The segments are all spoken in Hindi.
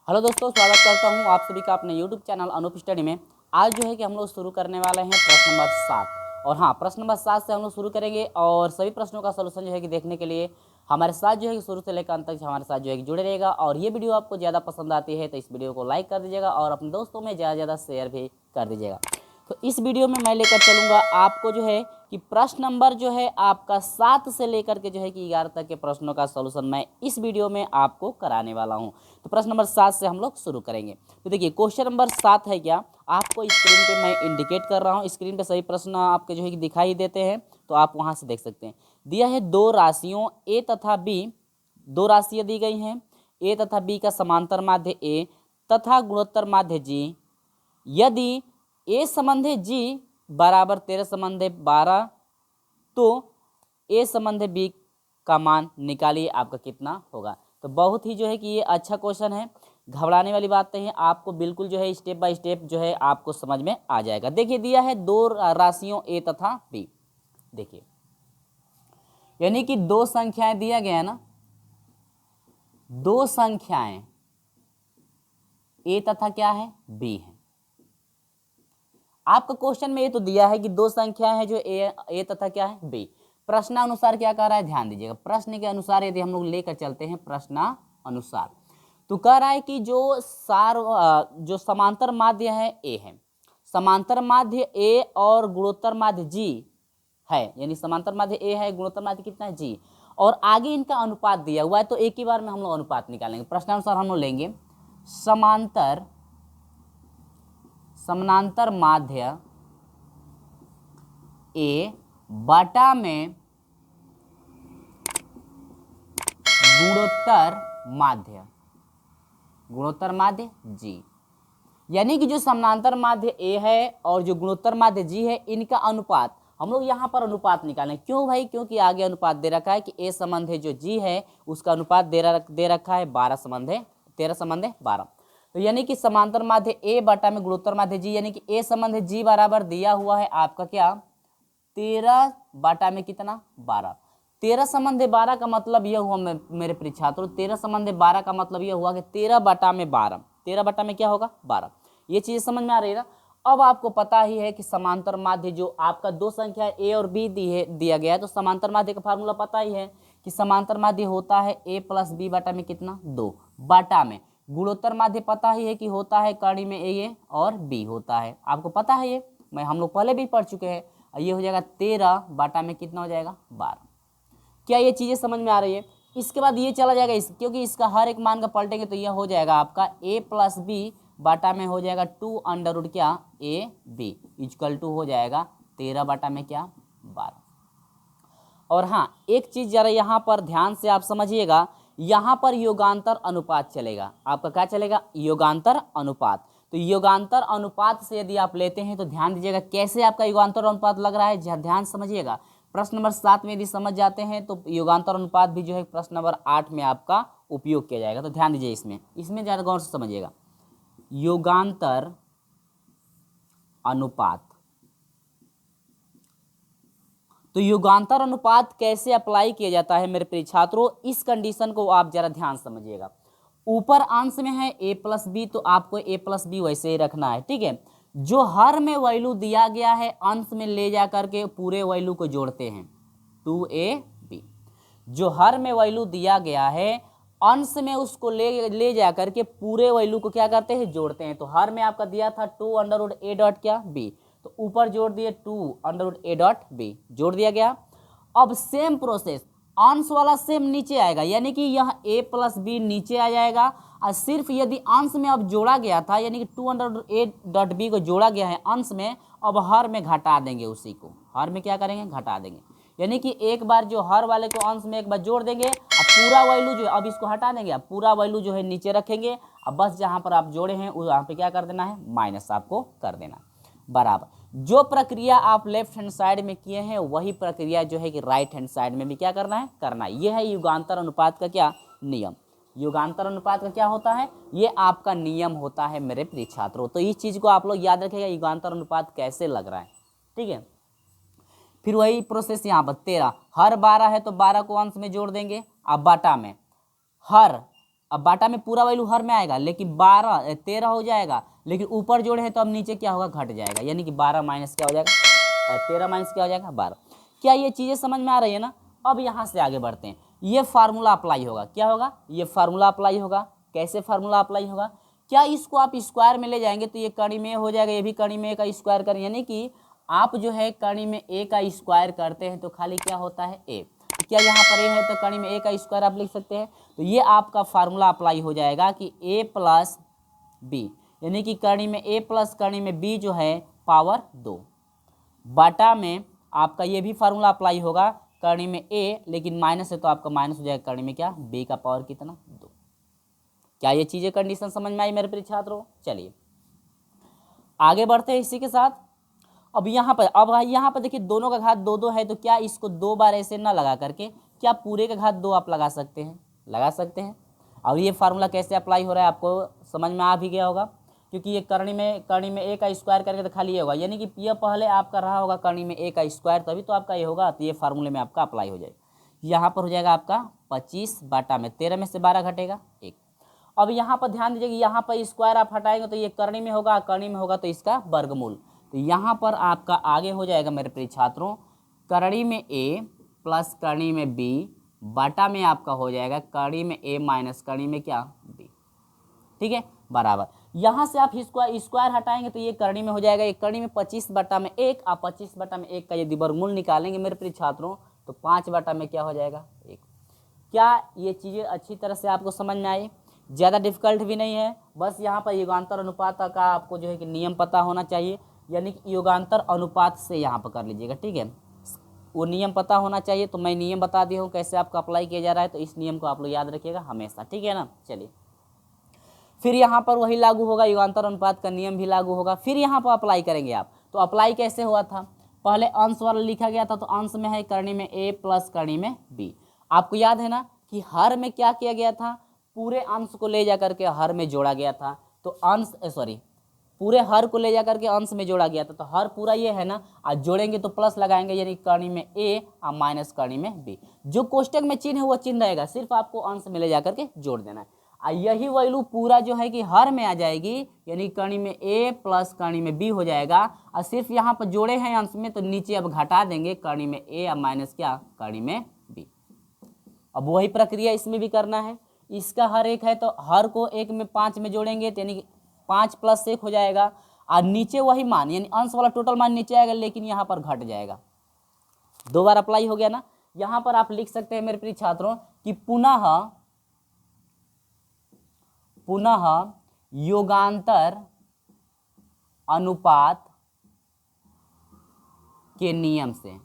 हेलो दोस्तों, स्वागत करता हूं आप सभी का अपने यूट्यूब चैनल अनूप स्टडी में। आज जो है कि हम लोग शुरू करने वाले हैं प्रश्न नंबर 7। और हाँ, प्रश्न नंबर 7 से हम लोग शुरू करेंगे और सभी प्रश्नों का सलूशन जो है कि देखने के लिए हमारे साथ जो है कि शुरू से लेकर अंत तक हमारे साथ जो है कि जुड़े रहेगा। और ये वीडियो आपको ज़्यादा पसंद आती है तो इस वीडियो को लाइक कर दीजिएगा और अपने दोस्तों में ज़्यादा ज़्यादा शेयर भी कर दीजिएगा। तो इस वीडियो में मैं लेकर चलूँगा आपको जो है कि प्रश्न नंबर जो है आपका 7 से लेकर के जो है कि 11 तक के प्रश्नों का सॉल्यूशन मैं इस वीडियो में आपको कराने वाला हूं। तो प्रश्न नंबर 7 से हम लोग शुरू करेंगे। तो देखिए, क्वेश्चन नंबर 7 है क्या, आपको स्क्रीन पे मैं इंडिकेट कर रहा हूं। स्क्रीन पे सही प्रश्न आपके जो है कि दिखाई देते हैं, तो आप वहां से देख सकते हैं। दिया है दो राशियों ए तथा बी, दो राशियां दी गई हैं। ए तथा बी का समांतर माध्य ए तथा गुणोत्तर माध्य जी। यदि ए संबंध जी बराबर 13 संबंध 12, तो ए संबंध बी का मान निकालिए, आपका कितना होगा। तो बहुत ही जो है कि ये अच्छा क्वेश्चन है, घबराने वाली बात नहीं है। आपको बिल्कुल जो है स्टेप बाय स्टेप जो है आपको समझ में आ जाएगा। देखिए, दिया है दो राशियों ए तथा बी। देखिए, यानी कि दो संख्याएं दिया गया है ना, दो संख्याएं ए तथा क्या है, बी है। आपका क्वेश्चन में ये तो दिया है कि दो संख्याएं हैं जो ए तथा क्या है, बी। प्रश्नानुसार क्या कह रहा है, ध्यान दीजिएगा। प्रश्न के अनुसार यदि हम लोग लेकर चलते हैं प्रश्नानुसार, तो कह रहा है कि जो समांतर माध्य है ए है, समांतर माध्य ए और गुणोत्तर माध्य जी है, यानी समांतर माध्य ए है, गुणोत्तर माध्य कितना है, जी। और आगे इनका अनुपात दिया हुआ है, तो एक ही बार में हम लोग अनुपात निकालेंगे। प्रश्नानुसार हम लोग लेंगे समानांतर माध्य ए बटा में गुणोत्तर माध्य जी। यानी कि जो समानांतर माध्य ए है और जो गुणोत्तर माध्य जी है, इनका अनुपात हम लोग यहाँ पर अनुपात निकालें। क्यों भाई, क्योंकि आगे अनुपात दे रखा है कि ए संबंध जो जी है उसका अनुपात दे रखा है 12 संबंध 13 संबंध 12। तो यानी कि समांतर माध्य ए बटा में गुणोत्तर माध्य जी, यानी कि ए संबंध जी बराबर दिया हुआ है आपका क्या, 13 बटा में कितना, 12। 13 संबंध 12 का मतलब यह हुआ मेरे प्रिय छात्रों, 13 संबंध 12 का मतलब यह हुआ कि 13 बटा में 12, 13 बटा में क्या होगा, 12। ये चीज समझ में आ रही है ना। अब आपको पता ही है कि समांतर माध्य जो आपका दो संख्या ए और बी दिया गया है, तो समांतर माध्य का फार्मूला पता ही है कि समांतर माध्य होता है ए प्लस बी बटा में कितना, 2 बटा में गुणोत्तर माध्य पता ही है कि होता है कड़ी में ए और बी होता है, आपको पता है ये, हम लोग पहले भी पढ़ चुके हैं। ये हो जाएगा 13 बटा में कितना हो जाएगा, 12। क्या ये चीजें समझ में आ रही है। इसके बाद ये चला जाएगा क्योंकि इसका हर एक मान का पलटेंगे तो यह हो जाएगा आपका ए प्लस बी बटा में हो जाएगा 2 अंडर रूट क्या, ए बी इक्वल टू हो जाएगा 13 बटा में क्या, 12। और हाँ, एक चीज जरा यहाँ पर ध्यान से आप समझिएगा, यहाँ पर योगांतर अनुपात चलेगा। आपका क्या चलेगा, योगांतर अनुपात। तो योगांतर अनुपात से यदि आप लेते हैं तो ध्यान दीजिएगा कैसे आपका योगांतर अनुपात लग रहा है, ध्यान समझिएगा। प्रश्न नंबर 7 में यदि समझ जाते हैं तो योगांतर अनुपात भी जो है प्रश्न नंबर 8 में आपका उपयोग किया जाएगा। तो ध्यान दीजिए, इसमें ज्यादा गौर से समझिएगा। योगांतर अनुपात, तो युगांतर अनुपात कैसे अप्लाई किया जाता है मेरे प्रिय छात्रों, इस कंडीशन को आप जरा ध्यान समझिएगा। ऊपर अंश में है ए प्लस बी, तो आपको ए प्लस बी वैसे ही रखना है, ठीक है। जो हर में वैल्यू दिया गया है अंश में ले जा करके पूरे वैल्यू को जोड़ते हैं, 2ab। जो हर में वैल्यू दिया गया है अंश में उसको ले जा करके पूरे वैल्यू को क्या करते हैं, जोड़ते हैं। तो हर में आपका दिया था 2 अंडर रूट ए डॉट क्या, बी, तो ऊपर जोड़ दिए 2 under root A dot B, जोड़ दिया गया। अब सेम प्रोसेस, अंश वाला सेम नीचे आएगा, यानी कि यह a प्लस बी नीचे आ जाएगा। और सिर्फ यदि अंश में अब जोड़ा गया था, यानी कि 2 under root A dot B को जोड़ा गया है अंश में, अब हर में घटा देंगे, उसी को हर में क्या करेंगे, घटा देंगे। यानी कि एक बार जो हर वाले को अंश में एक बार जोड़ देंगे, अब पूरा वैल्यू जो है, अब इसको हटा देंगे, अब पूरा वैल्यू जो है नीचे रखेंगे। अब बस जहां पर आप जोड़े हैं वहां पे क्या कर देना है, माइनस आपको कर देना, बराबर। जो प्रक्रिया आप लेफ्ट हैंड साइड में किए हैं वही प्रक्रिया जो है कि राइट हैंड साइड में भी क्या करना है, करना है। यह है युगांतर अनुपात का क्या नियम। युगांतर अनुपात का क्या होता है, ये आपका नियम होता है मेरे प्रिय छात्रों। तो इस चीज को आप लोग याद रखिएगा, युगांतर अनुपात कैसे लग रहा है, ठीक है। फिर वही प्रोसेस यहाँ पर 13, हर 12 है तो 12 को अंश में जोड़ देंगे। अब बाटा में हर अब बाटा में पूरा वैल्यू हर में आएगा, लेकिन 12 13 हो जाएगा, लेकिन ऊपर जोड़े हैं तो अब नीचे क्या होगा, घट जाएगा, यानी कि 12 माइनस क्या हो जाएगा, 13 माइनस क्या हो जाएगा, 12। क्या ये चीज़ें समझ में आ रही है ना। अब यहाँ से आगे बढ़ते हैं, ये फार्मूला अप्लाई होगा, क्या होगा, ये फार्मूला अप्लाई होगा। कैसे फार्मूला अप्लाई होगा, क्या इसको आप स्क्वायर में ले जाएंगे तो ये कड़ी में हो जाएगा, ये भी कड़ी में का स्क्वायर करें, यानी कि आप जो है कड़ी में ए का स्क्वायर करते हैं तो खाली क्या होता है, ए। क्या यहाँ पर ए है तो कड़ी में ए का स्क्वायर आप लिख सकते हैं, तो ये आपका फार्मूला अप्लाई हो जाएगा कि ए प्लस बी, यानी कि कड़ी में ए प्लस कड़ी में बी जो है पावर 2, बाटा में आपका ये भी फार्मूला अप्लाई होगा, कड़ी में ए लेकिन माइनस है तो आपका माइनस हो जाएगा, कड़ी में क्या, बी का पावर कितना, 2। क्या ये चीज़ें कंडीशन समझ में आई मेरे प्रिय छात्रों। चलिए आगे बढ़ते हैं इसी के साथ। अब यहाँ पर देखिए दोनों का घात 2 2 है, तो क्या इसको 2 बार ऐसे ना लगा करके क्या पूरे का घात 2 आप लगा सकते हैं, लगा सकते हैं। अब ये फार्मूला कैसे अप्लाई हो रहा है आपको समझ में आ भी गया होगा, क्योंकि ये करनी में ए का स्क्वायर करके तो खाली ये होगा, यानी कि ये पहले आपका रहा होगा करनी में ए का स्क्वायर, तभी तो आपका ये होगा, तो ये फार्मूले में आपका अप्लाई हो जाएगा। यहाँ पर हो जाएगा आपका 25 बाटा में 13 में से 12 घटेगा 1। अब यहाँ पर ध्यान दीजिए कि यहाँ पर स्क्वायर आप हटाएंगे तो ये करनी में होगा, करनी में होगा तो इसका वर्गमूल, तो यहाँ पर आपका आगे हो जाएगा मेरे प्रिय छात्रों, करनी में ए प्लस करनी में बी बाटा में आपका हो जाएगा करनी में ए माइनस करनी में क्या, बी। ठीक है, बराबर। यहाँ से आप स्क्वायर हटाएंगे तो ये करनी में हो जाएगा, ये करनी में 25 बटा में 1, आप 25 बटा में 1 का यदि वर्गमूल निकालेंगे मेरे प्रिय छात्रों तो 5 बटा में क्या हो जाएगा, 1। क्या ये चीज़ें अच्छी तरह से आपको समझ में आई, ज़्यादा डिफिकल्ट भी नहीं है। बस यहाँ पर युगांतर अनुपात का आपको जो है कि नियम पता होना चाहिए, यानी कि युगांतर अनुपात से यहाँ पर कर लीजिएगा, ठीक है, वो नियम पता होना चाहिए। तो मैं नियम बता दिया हूँ कैसे आपका अप्लाई किया जा रहा है, तो इस नियम को आप लोग याद रखिएगा हमेशा, ठीक है ना। चलिए फिर यहाँ पर वही लागू होगा, युगांतर अनुपात का नियम भी लागू होगा, फिर यहाँ पर अप्लाई करेंगे आप। तो अप्लाई कैसे हुआ था, पहले अंश वाला लिखा गया था, तो अंश में है करनी में ए प्लस करनी में बी। आपको याद है ना कि हर में क्या किया गया था, पूरे अंश को ले जा करके हर में जोड़ा गया था, तो अंश पूरे हर को ले जा करके अंश में जोड़ा गया था, तो हर पूरा ये है ना, आज जोड़ेंगे तो प्लस लगाएंगे, यानी करनी में ए और माइनस करनी में बी। जो कोष्टक में चिन्ह है वो चिन्ह रहेगा, सिर्फ आपको अंश में ले जा करके जोड़ देना है। यही वैल्यू पूरा जो है कि हर में आ जाएगी, यानी करनी में ए प्लस करनी में बी हो जाएगा, और सिर्फ यहाँ पर जोड़े हैं अंश में तो नीचे अब घटा देंगे करनी में ए और माइनस क्या, करनी में बी। अब वही प्रक्रिया इसमें भी करना है, इसका हर एक है तो हर को 1 में 5 में जोड़ेंगे, यानी कि 5 प्लस 1 हो जाएगा, और नीचे वही मान यानी अंश वाला टोटल मान नीचे आएगा, लेकिन यहाँ पर घट जाएगा। 2 बार अप्लाई हो गया ना। यहाँ पर आप लिख सकते हैं मेरे प्रिय छात्रों कि पुनः योगांतर अनुपात के नियम से,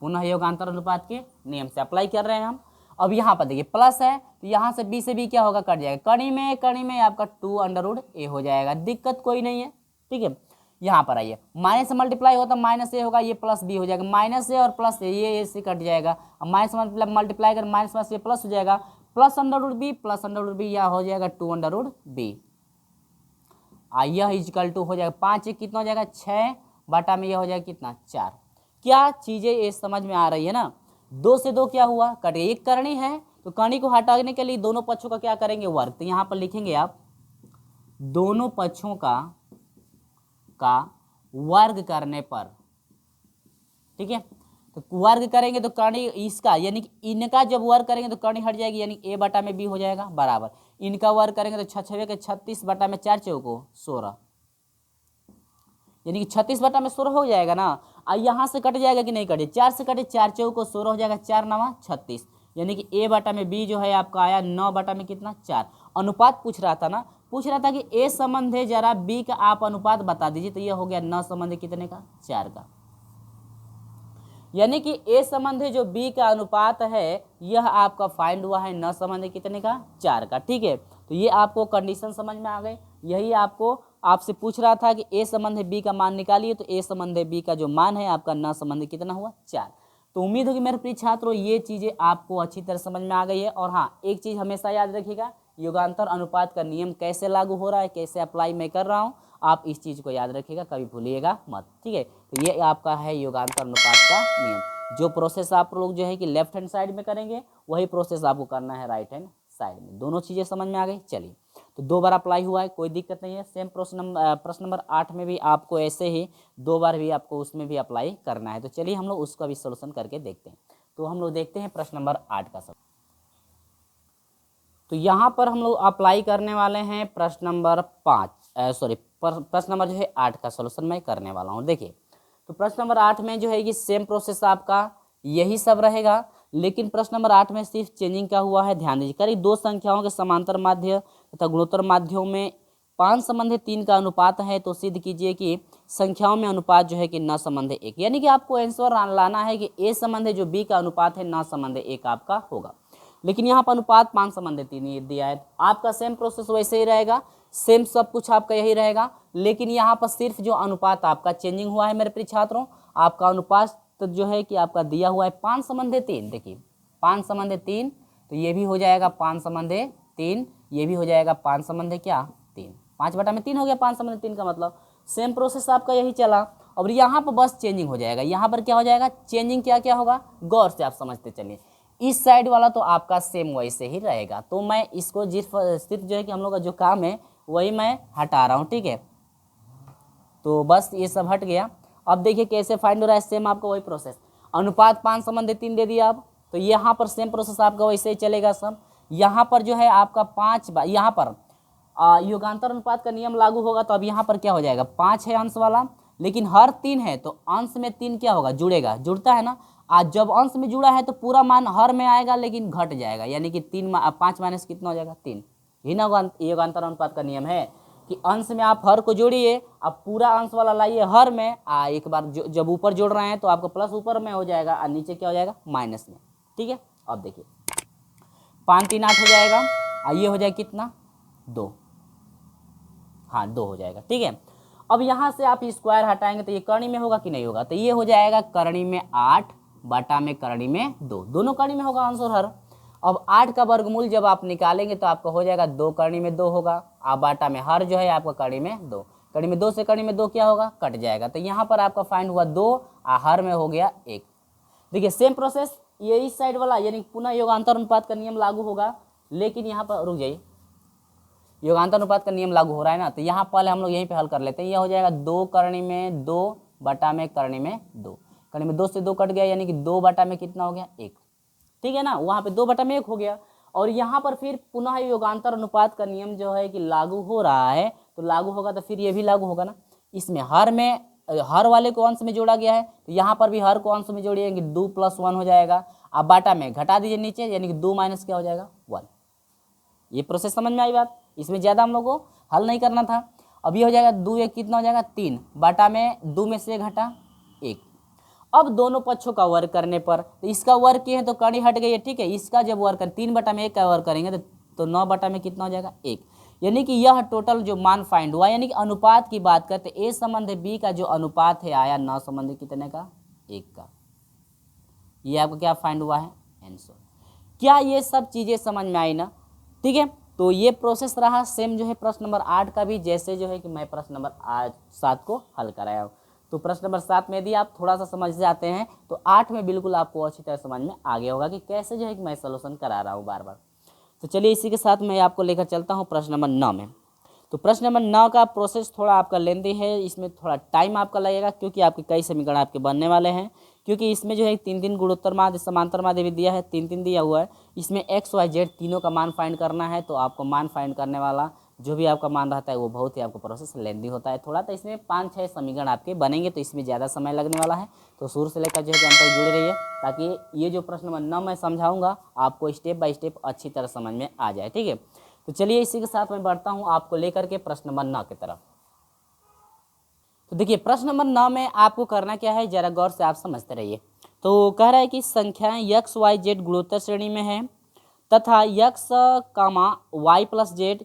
पुनः योगांतर अनुपात के नियम से अप्लाई कर रहे हैं हम। अब यहाँ पर देखिए प्लस है तो यहाँ से बी से बी क्या होगा, कट जाएगा, कड़ी में आपका 2√a हो जाएगा, दिक्कत कोई नहीं है, ठीक है। यहाँ पर आइए माइनस से मल्टीप्लाई होता माइनस ए होगा, ये प्लस बी हो जाएगा, माइनस ए और प्लस ये से कट जाएगा, अब माइनस मल्टीप्लाई कर माइनस में से प्लस हो जाएगा, प्लस √b यह हो जाएगा 2√b। यह इजकल टू हो जाएगा 5 कितना हो जाएगा 6 बटा में यह हो जाएगा कितना 4। क्या चीज़ें ये समझ में आ रही है ना। 2 से 2 क्या हुआ, कट गया, एक करनी है तो करनी को हटाने के लिए दोनों पक्षों का क्या करेंगे, वर्ग। तो यहाँ पर लिखेंगे आप दोनों पक्षों का वर्ग करने पर, ठीक है। तो वर्ग करेंगे तो करनी इसका यानी कि इनका जब वर्ग करेंगे तो करनी हट जाएगी, यानी ए बटा में बी हो जाएगा बराबर, इनका वर्ग करेंगे तो 6 के 36 बटा में 4 चौको 16, यानी कि 36 बटा में 16 हो जाएगा ना। और यहाँ से कट जाएगा कि नहीं कटे, 4 से कटे 4 चौको 16 हो जाएगा, 4 9 36, यानी कि ए बटा में बी जो है आपका आया 9 बटा में कितना 4। अनुपात पूछ रहा था ना, पूछ रहा था कि ए संबंध है जरा बी का आप अनुपात बता दीजिए, तो ये हो गया 9 संबंध कितने का 4 का, यानी कि ए संबंध जो बी का अनुपात है यह आपका फाइंड हुआ है 9 संबंध कितने का 4 का, ठीक है। तो ये आपको कंडीशन समझ में आ गई, यही आपको आपसे पूछ रहा था कि ए संबंध है बी का मान निकालिए, तो ए संबंध है बी का जो मान है आपका 9 संबंध कितना हुआ 4। तो उम्मीद होगी मेरे प्रिय छात्रों ये चीज़ें आपको अच्छी तरह समझ में आ गई है। और हाँ एक चीज़ हमेशा याद रखिएगा, युगांतर अनुपात का नियम कैसे लागू हो रहा है, कैसे अप्लाई मैं कर रहा हूँ, आप इस चीज़ को याद रखिएगा, कभी भूलिएगा मत, ठीक है। तो ये आपका है युगांतर अनुपात का नियम। जो प्रोसेस आप लोग जो है कि लेफ्ट हैंड साइड में करेंगे वही प्रोसेस आपको करना है राइट हैंड साइड में। दोनों चीज़ें समझ में आ गई। चलिए, तो 2 बार अप्लाई हुआ है, कोई दिक्कत नहीं है। सेम प्रश्न नंबर 8 में भी आपको ऐसे ही 2 बार भी आपको उसमें भी अप्लाई करना है। तो चलिए हम लोग उसका भी सोल्यूशन करके देखते हैं। तो हम लोग देखते हैं प्रश्न नंबर 8 का सब। तो यहाँ पर हम लोग अप्लाई करने वाले हैं प्रश्न नंबर 8 का सोल्यूशन मैं करने वाला हूँ। देखिए, तो प्रश्न नंबर 8 में जो है कि सेम प्रोसेस आपका यही सब रहेगा, लेकिन प्रश्न नंबर 8 में सिर्फ चेंजिंग क्या हुआ है, ध्यान दीजिए। करीब 2 संख्याओं के समांतर माध्य तथा गुणोत्तर माध्यों में 5 संबंधी 3 का अनुपात है, तो सिद्ध कीजिए कि संख्याओं में अनुपात जो है कि न संबंधी 1। यानी कि आपको आंसर लाना है कि ए संबंधी जो बी का अनुपात है न संबंधी 1 आपका होगा। लेकिन यहाँ पर अनुपात 5 संबंधी 3 दिया है। आपका सेम प्रोसेस वैसे ही रहेगा, सेम सब कुछ आपका यही रहेगा, लेकिन यहाँ पर सिर्फ जो अनुपात आपका चेंजिंग हुआ है मेरे प्रिय छात्रों, आपका अनुपात जो है कि आपका दिया हुआ है 5 संबंधी 3। देखिए 5 संबंधी 3, तो ये भी हो जाएगा 5 संबंधी 3, ये भी हो जाएगा 5 संबंधी क्या 3, 5/3 हो गया 5 संबंधी 3 का मतलब सेम प्रोसेस आपका यही चला। और यहाँ पर बस चेंजिंग हो जाएगा। यहाँ पर क्या हो जाएगा चेंजिंग, क्या क्या होगा गौर से आप समझते चलिए। इस साइड वाला तो आपका सेम वैसे ही रहेगा, तो मैं इसको जिस स्थिति जो है कि हम लोग का जो काम है वही मैं हटा रहा हूँ, ठीक है। तो बस ये सब हट गया। अब देखिए कैसे फाइंड हो रहा है, सेम आपका वही प्रोसेस। अनुपात 5 संबंधी 3 दे दिया आप, तो यहाँ पर सेम प्रोसेस आपका वैसे ही चलेगा सब। यहाँ पर जो है आपका 5 यहाँ पर योगांतर अनुपात का नियम लागू होगा, तो अब यहाँ पर क्या हो जाएगा 5 है अंश वाला, लेकिन हर 3 है तो अंश में 3 क्या होगा जुड़ेगा, जुड़ता है ना। आज जब अंश में जुड़ा है तो पूरा मान हर में आएगा लेकिन घट जाएगा, यानी कि 5 माइनस कितना हो जाएगा 3। यही ना योगांतर अनुपात का नियम है कि अंश में आप हर को जोड़िए, आप पूरा अंश वाला लाइए हर में, एक बार जब ऊपर जोड़ रहे हैं तो आपका प्लस ऊपर में हो जाएगा और नीचे क्या हो जाएगा माइनस में, ठीक है। अब देखिए 5 3 8 हो जाएगा, ये हो जाएगा कितना 2, हाँ 2 हो जाएगा, ठीक है। अब यहाँ से आप स्क्वायर हटाएंगे तो ये करनी में होगा कि नहीं होगा, तो ये हो जाएगा करनी में 8 बटा में करनी में 2, दोनों करनी में होगा आंसर हर। अब 8 का वर्गमूल जब आप निकालेंगे तो आपका हो जाएगा 2 करनी में 2 होगा, आप बाटा में हर जो है आपका करनी में 2, करनी में 2 से करनी में 2 क्या होगा कट जाएगा, तो यहाँ पर आपका फाइंड हुआ 2 हर में हो गया 1। देखिए सेम प्रोसेस ये इस साइड वाला, यानी पुनः योगांतर अनुपात का नियम लागू होगा, लेकिन यहाँ पर रुक जाइए, योगांतर अनुपात का नियम लागू हो रहा है ना, तो यहाँ पहले हम लोग यहीं पे हल कर लेते हैं। यह हो जाएगा 2 करनी में 2 बटा में करनी में 2, करनी में 2 से 2 कट गया, यानी कि 2 बटा में कितना हो गया 1, ठीक है ना। वहाँ पे 2 बटा में 1 हो गया, और यहाँ पर फिर पुनः योगांतर अनुपात का नियम जो है कि लागू हो रहा है, तो लागू होगा तो फिर ये भी लागू होगा ना। इसमें हर वाले को अंश में जोड़ा गया है, तो यहाँ पर भी हर को अंश में जोड़िएगा 2 + 1 हो जाएगा। अब बाटा में घटा दीजिए नीचे, यानी कि 2 माइनस क्या हो जाएगा 1। ये प्रोसेस समझ में आई बात, इसमें ज़्यादा हम लोग को हल नहीं करना था। अब ये हो जाएगा 2 1 कितना हो जाएगा 3, बाटा में 2 में से घटा 1। अब दोनों पक्षों का वर्ग करने पर, तो इसका वर्ग किए हैं तो कड़ी हट गई है, ठीक है। इसका जब वर्ग करें 3 बटा में 1 का वर्ग करेंगे तो 9 बटा में कितना हो जाएगा 1, यानी कि यह टोटल जो मान फाइंड हुआ, यानी कि अनुपात की बात करते ए संबंध बी का जो अनुपात है आया 9 संबंध कितने का 1 का। ये आपका क्या फाइंड हुआ है आंसर। क्या ये सब चीज़ें समझ में आई ना, ठीक है। तो ये प्रोसेस रहा सेम जो है प्रश्न नंबर 8 का भी, जैसे जो है कि मैं प्रश्न नंबर 7 को हल कराया हूँ। तो प्रश्न नंबर 7 में यदि आप थोड़ा सा समझ जाते हैं तो 8 में बिल्कुल आपको अच्छी तरह समझ में आ गया होगा कि कैसे जो है कि मैं सॉल्यूशन करा रहा हूँ बार बार। तो चलिए इसी के साथ मैं आपको लेकर चलता हूँ प्रश्न नंबर 9 में। तो प्रश्न नंबर 9 का प्रोसेस थोड़ा आपका लेंदी है, इसमें थोड़ा टाइम आपका लगेगा क्योंकि आपके कई समीकरण आपके बनने वाले हैं, क्योंकि इसमें जो है 3 गुणोत्तर माध्य समांतर माध्य भी दिया है, 3 दिया हुआ है। इसमें x y z तीनों का मान फाइंड करना है, तो आपको मान फाइंड करने वाला जो भी आपका मान रहता है वो बहुत ही आपका प्रोसेस लेंदी होता है थोड़ा। तो इसमें 5-6 समीकरण आपके बनेंगे, तो इसमें ज़्यादा समय लगने वाला है। तो शुरू से लेकर जो है अंत तक जुड़े रहिए, ताकि ये जो प्रश्न नंबर 9 मैं समझाऊंगा आपको स्टेप बाय स्टेप अच्छी तरह समझ में आ जाए, ठीक है। तो चलिए इसी के साथ मैं बढ़ता हूँ आपको लेकर के प्रश्न नंबर 9 की तरफ। तो देखिए प्रश्न नंबर 9 में आपको करना क्या है, जरा गौर से आप समझते रहिए। तो कह रहा है कि संख्याएं x y z गुणोत्तर श्रेणी में है तथा x, y + z,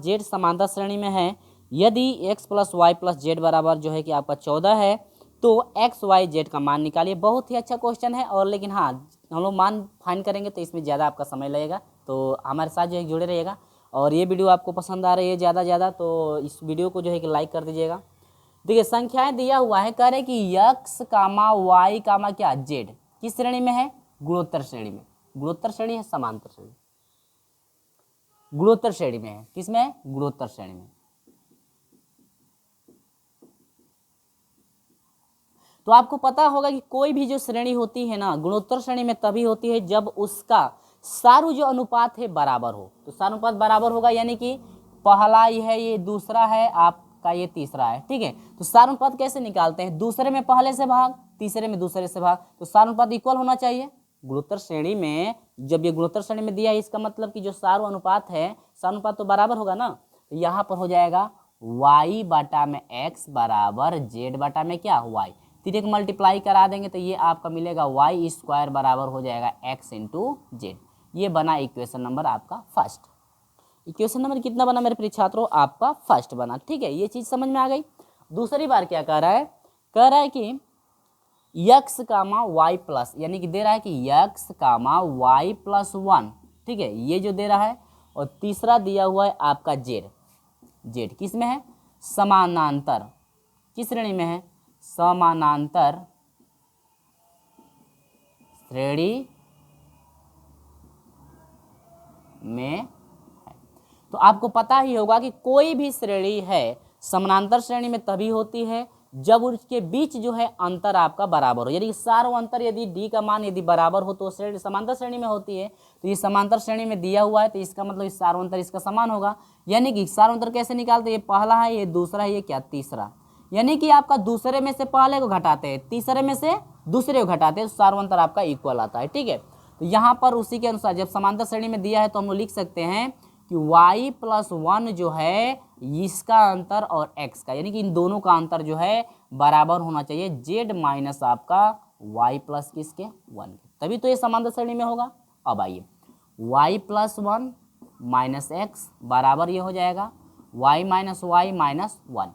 z समांतर श्रेणी में है। यदि x + y + z बराबर जो है कि आपका 14 है, तो x y z का मान निकालिए। बहुत ही अच्छा क्वेश्चन है, और लेकिन हाँ हम लोग मान फाइंड करेंगे तो इसमें ज़्यादा आपका समय लगेगा, तो हमारे साथ जो है जुड़े रहिएगा। और ये वीडियो आपको पसंद आ रही है ज़्यादा तो इस वीडियो को जो है कि लाइक कर दीजिएगा। देखिए संख्याएं दिया हुआ है, कह रहे कि x, y, क्या z किस श्रेणी में है गुणोत्तर श्रेणी में। गुणोत्तर श्रेणी है समांतर श्रेणी? गुणोत्तर श्रेणी में है। किसमें है? गुणोत्तर श्रेणी में। तो आपको पता होगा कि कोई भी जो श्रेणी होती है ना, गुणोत्तर श्रेणी में तभी होती है जब उसका सारू जो अनुपात है बराबर हो। तो सारू अनुपात बराबर होगा, यानी कि पहला ये है, ये दूसरा है, आपका ये तीसरा है, ठीक है। तो सारू अनुपात कैसे निकालते हैं? दूसरे में पहले से भाग, तीसरे में दूसरे से भाग, तो सारू अनुपात इक्वल होना चाहिए। गुणोत्तर श्रेणी में जब ये गुणोत्तर श्रेणी में दिया है, इसका मतलब कि जो सारू अनुपात है, सारू अनुपात तो बराबर होगा ना। तो यहाँ पर हो जाएगा y बटा में x बराबर z बटा में क्या? y। तीन को मल्टीप्लाई करा देंगे तो ये आपका मिलेगा y स्क्वायर बराबर हो जाएगा x इंटू जेड। ये बना इक्वेशन नंबर आपका फर्स्ट। इक्वेशन नंबर कितना बना मेरे प्रिय छात्रों? आपका फर्स्ट बना, ठीक है। ये चीज समझ में आ गई। दूसरी बार क्या कह रहा है? कह रहा है कि x कामा वाई प्लस, यानी कि दे रहा है कि x कामा वाई प्लस 1, ठीक है, ये जो दे रहा है। और तीसरा दिया हुआ है आपका z। z किस में है? समानांतर। किस श्रेणी में है? समानांतर श्रेणी में है। तो आपको पता ही होगा कि कोई भी श्रेणी है समानांतर श्रेणी में तभी होती है जब उसके बीच जो है अंतर आपका बराबर हो, यानी कि सारो अंतर यदि d का मान यदि बराबर हो तो श्रेणी समांतर श्रेणी में होती है। तो ये समांतर श्रेणी में दिया हुआ है, तो इसका मतलब इस सारो अंतर इसका समान होगा। यानी कि सारो अंतर कैसे निकालते हैं? ये पहला है, ये दूसरा है, ये क्या? तीसरा। यानी कि आपका दूसरे में से पहले को घटाते हैं, तीसरे में से दूसरे को घटाते हैं, तो सारो अंतर आपका इक्वल आता है, ठीक है। तो यहाँ पर उसी के अनुसार जब समांतर श्रेणी में दिया है तो हम लोग लिख सकते हैं कि y प्लस 1 जो है इसका अंतर और x का, यानी कि इन दोनों का अंतर जो है बराबर होना चाहिए z माइनस आपका y प्लस किसके? 1 के, तभी तो ये समांतर श्रेणी में होगा। अब आइए y प्लस 1 माइनस x बराबर ये हो जाएगा y माइनस वाई माइनस 1,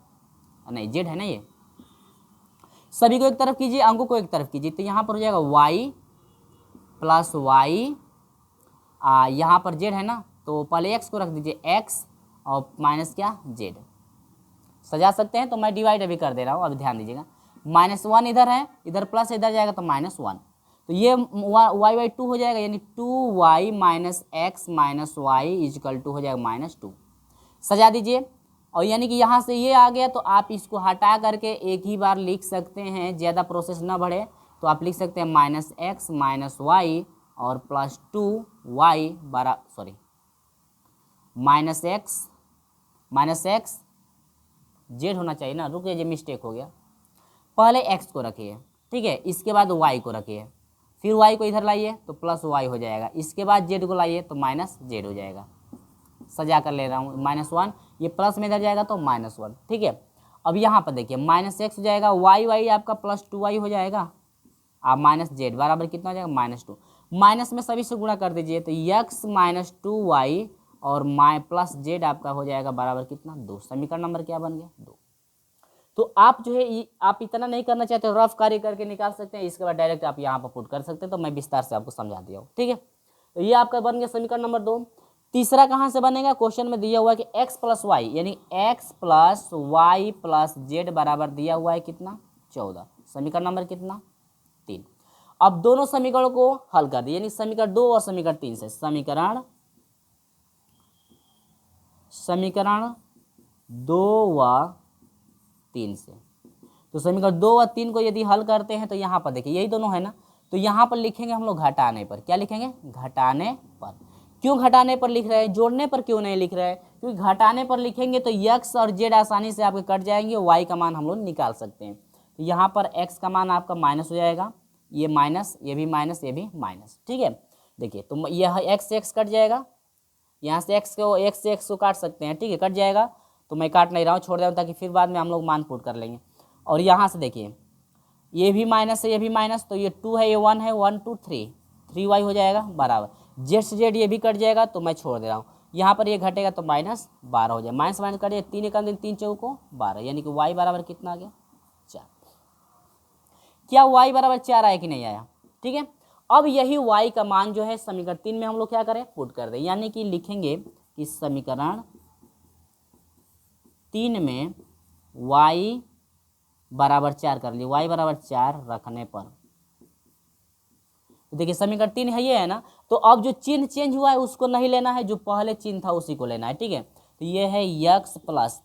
नहीं z है ना, ये सभी को एक तरफ कीजिए, अंकों को एक तरफ कीजिए, तो यहाँ पर हो जाएगा y प्लस वाई, यहाँ पर z है ना, तो पहले x को रख दीजिए x और माइनस क्या? z। सजा सकते हैं तो मैं डिवाइड अभी कर दे रहा हूँ, अभी ध्यान दीजिएगा। -1 इधर है, इधर प्लस इधर जाएगा तो -1, तो ये y/2 हो जाएगा, यानी 2y minus x minus y equal to हो जाएगा -2। सजा दीजिए, और यानी कि यहाँ से ये आ गया तो आप इसको हटा करके एक ही बार लिख सकते हैं, ज़्यादा प्रोसेस ना बढ़े तो आप लिख सकते हैं -x माइनस वाई और प्लस 2y बरा सॉरी -x z होना चाहिए ना, रुकिए ये मिस्टेक हो गया। पहले x को रखिए, ठीक है, इसके बाद y को रखिए, फिर y को इधर लाइए तो प्लस y हो जाएगा, इसके बाद z को लाइए तो माइनस z हो जाएगा। सजा कर ले रहा हूँ, -1 ये प्लस में इधर जाएगा तो -1, ठीक है। अब यहाँ पर देखिए -x हो जाएगा, y आपका प्लस 2y हो जाएगा, आप माइनस z बराबर कितना हो जाएगा? -2। माइनस में सभी से गुणा कर दीजिए तो x माइनस 2y और प्लस z आपका हो जाएगा बराबर कितना? 2। समीकरण नंबर क्या बन गया? 2। तो आप जो है आप इतना नहीं करना चाहते रफ कार्य करके निकाल सकते हैं, इसके बाद डायरेक्ट आप यहाँ पर पुट कर सकते हैं, तो मैं विस्तार से आपको समझा दिया हूँ, ठीक है। तो ये आपका बन गया समीकरण नंबर 2। तीसरा कहाँ से बनेगा? क्वेश्चन में दिया हुआ है कि x प्लस वाई, यानी x plus y plus z बराबर दिया हुआ है कितना? 14। समीकरण नंबर कितना? 3। अब दोनों समीकरणों को हल कर दिए, यानी समीकरण 2 और समीकरण 3 से, समीकरण 2 व 3 से। तो समीकरण 2 व 3 को यदि हल करते हैं तो यहाँ पर देखिए यही दोनों है ना, तो यहाँ पर लिखेंगे हम लोग घटाने पर। क्या लिखेंगे? घटाने पर। क्यों घटाने पर लिख रहे हैं? जोड़ने पर क्यों नहीं लिख रहे हैं? क्योंकि घटाने पर लिखेंगे तो x और z आसानी से आपके कट जाएंगे, y का मान हम लोग निकाल सकते हैं। तो यहाँ पर x का मान आपका माइनस हो जाएगा, ये माइनस, ये भी माइनस, ये भी माइनस, ठीक है। देखिए तो यह x से x कट जाएगा, यहाँ से x से x को काट सकते हैं, ठीक है, कट जाएगा, तो मैं काट नहीं रहा हूँ, छोड़ दे रहा हूँ ताकि फिर बाद में हम लोग मान पुट कर लेंगे। और यहाँ से देखिए ये भी माइनस है, ये भी माइनस, तो ये 2 है, ये 1 है, 1 2 3y हो जाएगा बराबर, z से z ये भी कट जाएगा, तो मैं छोड़ दे रहा हूँ। यहाँ पर ये घटेगा तो -12 हो जाए, माइनस माइनस कट जाए, 3 एकम 3 चौको 12, यानी कि y बराबर कितना आ गया? 4। क्या y बराबर 4 आया कि नहीं आया? ठीक है। अब यही y का मान जो है समीकरण 3 में हम लोग क्या करें? पुट कर दें, यानी कि लिखेंगे कि समीकरण 3 में y बराबर 4 कर लिए, y बराबर 4 रखने पर तो देखिए समीकरण 3 है, ये है ना। तो अब जो चिन्ह चेंज हुआ है उसको नहीं लेना है, जो पहले चिन्ह था उसी को लेना है, ठीक है। तो ये है यक्स प्लस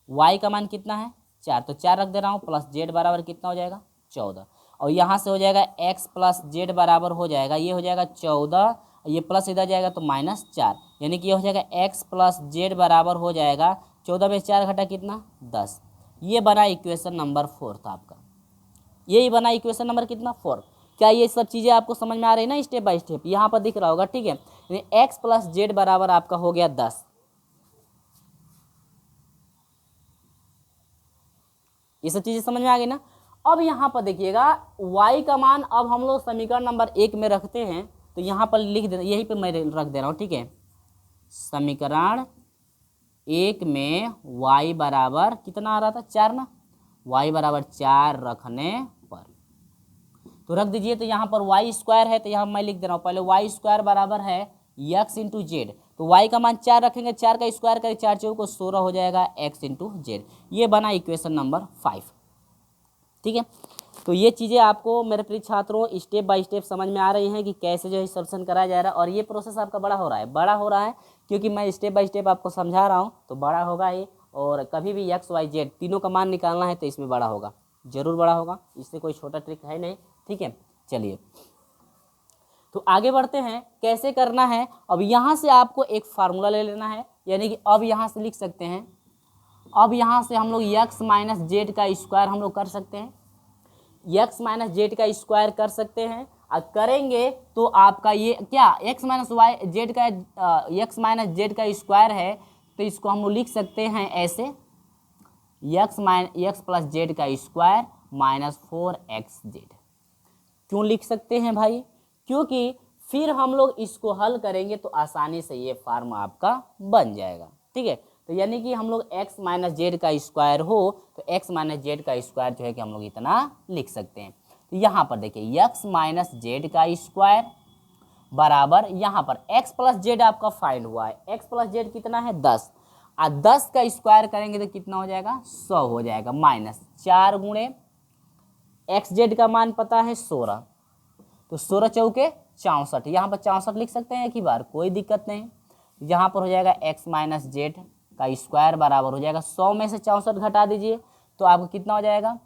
वाई का मान कितना है 4, तो 4 रख दे रहा हूँ, प्लस जेड बराबर कितना हो जाएगा 14, और यहाँ से हो जाएगा एक्स प्लस जेड बराबर हो जाएगा, ये हो जाएगा 14, ये प्लस इधर जाएगा तो -4, यानी कि ये हो जाएगा एक्स प्लस जेड बराबर हो जाएगा 14 में 4 घटा कितना 10। ये बना इक्वेशन नंबर 4 था आपका, यही बना इक्वेशन नंबर कितना 4। क्या ये सब चीज़ें आपको समझ में आ रही है ना, स्टेप बाय स्टेप यहाँ पर दिख रहा होगा, ठीक है। यानी एक्स प्लस जेड बराबर आपका हो गया 10, ये सब चीज़ें समझ में आ गई ना। अब यहाँ पर देखिएगा y का मान अब हम लोग समीकरण नंबर 1 में रखते हैं, तो यहाँ पर लिख दे, यहीं पे मैं रख दे रहा हूँ, ठीक है। समीकरण 1 में y बराबर कितना आ रहा था 4 ना, y बराबर 4 रखने पर तो रख दीजिए। तो यहाँ पर वाई स्क्वायर है, तो यहाँ मैं लिख दे रहा हूँ पहले वाई स्क्वायर बराबर है यक्स इंटू जेड, तो वाई का मान 4 रखेंगे, 4 का स्क्वायर करें 4 चौको 16 हो जाएगा एक्स इंटू जेड। ये बना इक्वेशन नंबर 5, ठीक है। तो ये चीज़ें आपको मेरे प्रिय छात्रों स्टेप बाय स्टेप समझ में आ रही हैं कि कैसे जो है सॉल्यूशन कराया जा रहा है, और ये प्रोसेस आपका बड़ा हो रहा है क्योंकि मैं स्टेप बाय स्टेप आपको समझा रहा हूँ, तो बड़ा होगा ये। और कभी भी एक्स वाई जेड तीनों का मान निकालना है तो इसमें बड़ा होगा, जरूर बड़ा होगा, इससे कोई छोटा ट्रिक है नहीं, ठीक है। चलिए तो आगे बढ़ते हैं, कैसे करना है। अब यहाँ से आपको एक फार्मूला ले लेना है, यानी कि अब यहाँ से लिख सकते हैं, अब यहाँ से हम लोग यक्स माइनस जेड का स्क्वायर हम लोग कर सकते हैं, यक्स माइनस जेड का स्क्वायर कर सकते हैं। और करेंगे तो आपका ये क्या एक्स माइनस वाई जेड का यक्स माइनस जेड का स्क्वायर है, तो इसको हम लोग लिख सकते हैं ऐसे यक्स प्लस जेड का स्क्वायर माइनस 4x जेड। क्यों लिख सकते हैं भाई, क्योंकि फिर हम लोग इसको हल करेंगे तो आसानी से ये फार्म आपका बन जाएगा, ठीक है। तो यानी कि हम लोग x माइनस जेड का स्क्वायर हो तो x माइनस जेड का स्क्वायर जो है कि हम लोग इतना लिख सकते हैं। तो यहाँ पर देखिए x माइनस जेड का स्क्वायर बराबर यहाँ पर x प्लस जेड आपका फाइंड हुआ है, x प्लस जेड कितना है 10, और 10 का स्क्वायर करेंगे तो कितना हो जाएगा 100 हो जाएगा, माइनस 4 गुणे एक्स जेड का मान पता है 16, तो 16 चौके 64, यहाँ पर 64 लिख सकते हैं एक ही बार, कोई दिक्कत नहीं। यहाँ पर हो जाएगा x माइनस जेड का स्क्वायर बराबर हो जाएगा 100 में से 64 घटा दीजिए तो आपको कितना हो जाएगा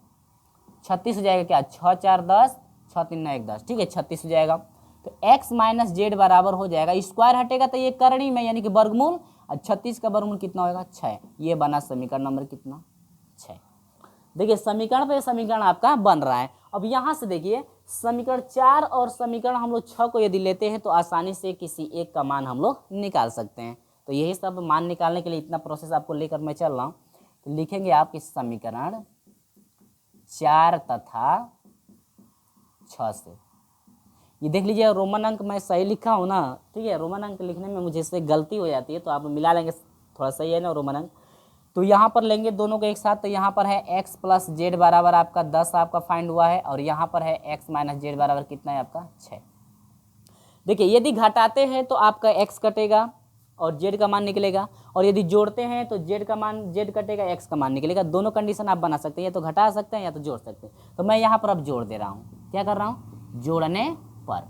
36 हो जाएगा, क्या 6 4 10 6 3 9 1 10, ठीक है 36 हो जाएगा। तो x माइनस जेड बराबर हो जाएगा, स्क्वायर हटेगा तो ये करनी में यानी कि वर्गमूल, और 36 का वर्गमूल कितना होगा 6। ये बना समीकरण नंबर कितना 6। देखिए समीकरण पे समीकरण आपका बन रहा है। अब यहाँ से देखिए समीकरण 4 और समीकरण हम लोग 6 को यदि लेते हैं तो आसानी से किसी एक का मान हम लोग निकाल सकते हैं। तो यही सब मान निकालने के लिए इतना प्रोसेस आपको लेकर मैं चल रहा हूँ। तो लिखेंगे आप इस समीकरण 4 तथा 6 से, ये देख लीजिए रोमन अंक मैं सही लिखा हूँ ना, ठीक है। रोमन अंक लिखने में मुझे से गलती हो जाती है तो आप मिला लेंगे, थोड़ा सही है ना रोमन अंक। तो यहाँ पर लेंगे दोनों को एक साथ, तो यहाँ पर है x प्लस जेड बराबर आपका 10 आपका फाइंड हुआ है, और यहाँ पर है x माइनस जेड बराबर कितना है आपका 6। देखिए यदि घटाते हैं तो आपका x कटेगा और z का मान निकलेगा, और यदि जोड़ते हैं तो z का मान z कटेगा x का मान निकलेगा। दोनों कंडीशन आप बना सकते हैं, या तो घटा सकते हैं या तो जोड़ सकते हैं। तो मैं यहाँ पर अब जोड़ दे रहा हूँ, क्या कर रहा हूँ जोड़ने पर।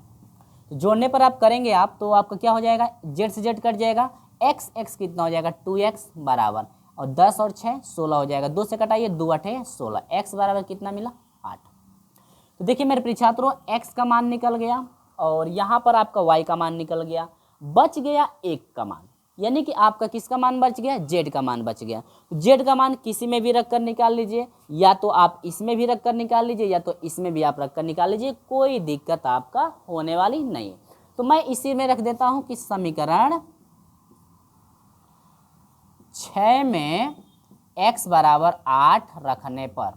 तो जोड़ने पर आप करेंगे आप तो आपका क्या हो जाएगा z से z कट जाएगा, x कितना हो जाएगा 2x बराबर, और 10 और 6 16 हो जाएगा, 2 से कटाइए 2 8 16, x बराबर कितना मिला 8। तो देखिए मेरे प्रिय छात्रों x का मान निकल गया और यहाँ पर आपका y का मान निकल गया, बच गया 1 का मान, यानी कि आपका किसका मान बच गया z का मान बच गया। z का मान किसी में भी रखकर निकाल लीजिए, या तो आप इसमें भी रखकर निकाल लीजिए या तो इसमें भी आप रखकर निकाल लीजिए, कोई दिक्कत आपका होने वाली नहीं। तो मैं इसी में रख देता हूँ कि समीकरण 6 में x बराबर 8 रखने पर,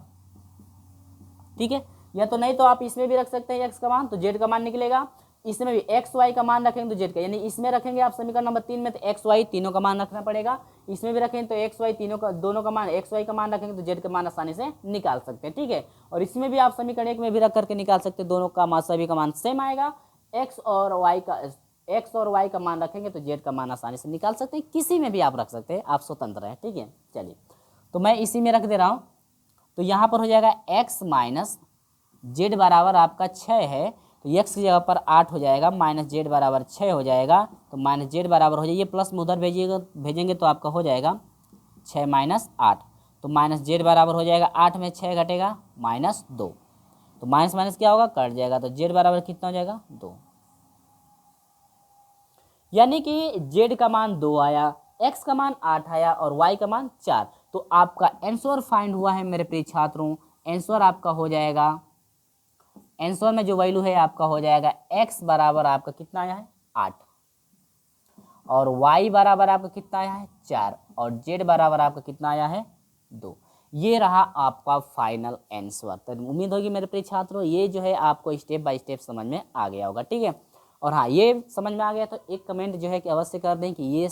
ठीक है। या तो नहीं तो आप इसमें भी रख सकते हैं x का मान, तो z का मान निकलेगा। इसमें भी x y का मान रखेंगे तो z का, यानी इसमें रखेंगे आप समीकरण नंबर 3 में तो x y तीनों का मान रखना पड़ेगा, इसमें भी रखेंगे तो x y तीनों का दोनों का मान x y का मान रखेंगे तो z का मान आसानी से निकाल सकते हैं, ठीक है। और इसमें भी आप समीकरण 1 में भी रख करके निकाल सकते हैं, दोनों का मान सभी का मान सेम आएगा। x और y का मान रखेंगे तो z का मान आसानी से निकाल सकते हैं, किसी में भी आप रख सकते हैं, आप स्वतंत्र हैं, ठीक है। चलिए तो मैं इसी में रख दे रहा हूँ। तो यहाँ पर हो जाएगा x माइनस जेड बराबर आपका 6 है, तो तो x की जगह पर 8 हो जाएगा, माइनस जेड बराबर 6 हो जाएगा। तो माइनस जेड बराबर हो जाइए, प्लस में उधर भेजेंगे तो आपका हो जाएगा 6 माइनस 8। तो माइनस जेड बराबर हो जाएगा 8 में 6 घटेगा -2। तो माइनस माइनस क्या होगा, कट जाएगा। तो जेड बराबर कितना हो जाएगा 2। यानी कि जेड का मान 2 आया, एक्स का मान 8 आया और वाई का मान 4। तो आपका आंसर फाइंड हुआ है मेरे प्रिय छात्रों। आंसर आपका हो जाएगा, आंसर में जो वैल्यू है आपका हो जाएगा x बराबर आपका कितना आया है 8 और y बराबर आपका कितना आया है 4 और z बराबर आपका कितना आया है 2। ये रहा आपका फाइनल आंसर। तो उम्मीद होगी मेरे प्रिय छात्रों ये जो है आपको स्टेप बाय स्टेप समझ में आ गया होगा, ठीक है। और हाँ, ये समझ में आ गया तो एक कमेंट जो है कि अवश्य कर दें कि ये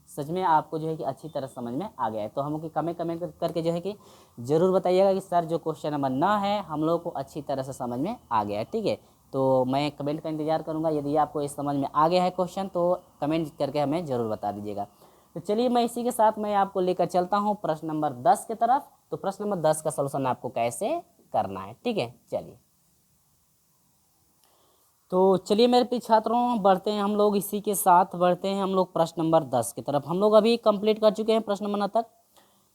सच में आपको जो है कि अच्छी तरह समझ में आ गया है। तो हम लोग कमेंट करके जो है कि ज़रूर बताइएगा कि सर जो क्वेश्चन नंबर 9 है हम लोग को अच्छी तरह से समझ में आ गया है, ठीक है। तो मैं कमेंट का इंतजार करूंगा, यदि आपको इस समझ में आ गया है क्वेश्चन तो कमेंट करके हमें ज़रूर बता दीजिएगा। तो चलिए मैं इसी के साथ मैं आपको लेकर चलता हूँ प्रश्न नंबर 10 की तरफ। तो प्रश्न नंबर 10 का सलूशन आपको कैसे करना है, ठीक है। चलिए तो चलिए मेरे प्रिय छात्रों बढ़ते हैं हम लोग, इसी के साथ बढ़ते हैं हम लोग प्रश्न नंबर 10 की तरफ। हम लोग अभी कंप्लीट कर चुके हैं प्रश्न नंबर 9 तक।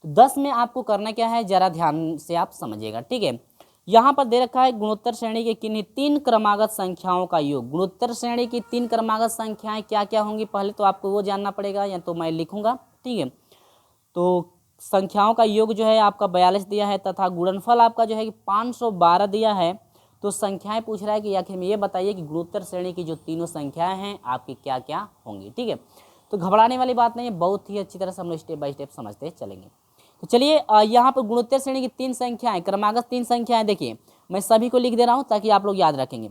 तो 10 में आपको करना क्या है जरा ध्यान से आप समझिएगा, ठीक है। यहाँ पर दे रखा है गुणोत्तर श्रेणी के किन्हीं 3 क्रमागत संख्याओं का योग। गुणोत्तर श्रेणी की 3 क्रमागत संख्याएं क्या क्या होंगी पहले तो आपको वो जानना पड़ेगा, या तो मैं लिखूंगा, ठीक है। तो संख्याओं का योग जो है आपका 42 दिया है तथा गुणनफल आपका जो है कि 512 दिया है। तो संख्याएं पूछ रहा है कि आखिर में ये बताइए कि गुणोत्तर श्रेणी की जो तीनों संख्याएं हैं आपकी क्या क्या होंगी, ठीक है। तो घबराने वाली बात नहीं है, बहुत ही अच्छी तरह से हम लोग स्टेप बाय स्टेप समझते चलेंगे। तो चलिए यहाँ पर गुणोत्तर श्रेणी की 3 संख्याएं, क्रमागत 3 संख्याएं, देखिए मैं सभी को लिख दे रहा हूँ ताकि आप लोग याद रखेंगे।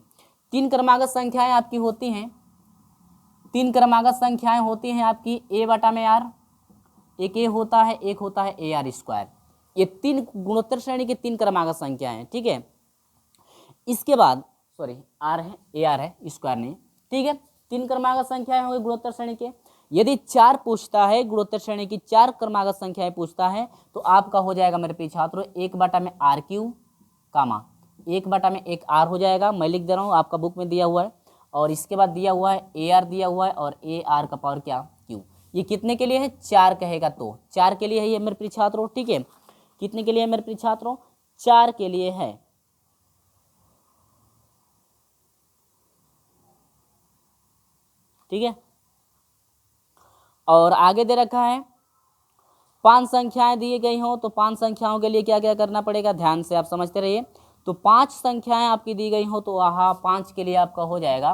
3 क्रमागत संख्याएं आपकी होती हैं, 3 क्रमागत संख्याएं होती हैं आपकी a/r, एक ए होता है, एक होता है AR²। ये 3 गुणोत्तर श्रेणी की 3 क्रमागत संख्याएं हैं, ठीक है। इसके बाद सॉरी आर है, AR है, स्क्वायर नहीं, ठीक है। 3 क्रमागत संख्याएं होंगी गुणोत्तर श्रेणी के। यदि 4 पूछता है, गुणोत्तर श्रेणी की 4 क्रमागत संख्याएं पूछता है तो आपका हो जाएगा मेरे प्रिय छात्रों 1/r3 कामा 1/1r हो जाएगा। मैं लिख दे रहा हूँ, आपका बुक में दिया हुआ है। और इसके बाद दिया हुआ है AR दिया हुआ है और AR का पावर क्या Q। ये कितने के लिए है 4 कहेगा तो 4 के लिए है ये मेरे प्रिय छात्रों, ठीक है। कितने के लिए है मेरे प्रिय छात्रों 4 के लिए है, ठीक है। और आगे दे रखा है 5 संख्याएं दी गई हों तो 5 संख्याओं के लिए क्या क्या करना पड़ेगा, ध्यान से आप समझते रहिए। तो 5 संख्याएं आपकी दी गई हो तो आहा 5 के लिए आपका हो जाएगा,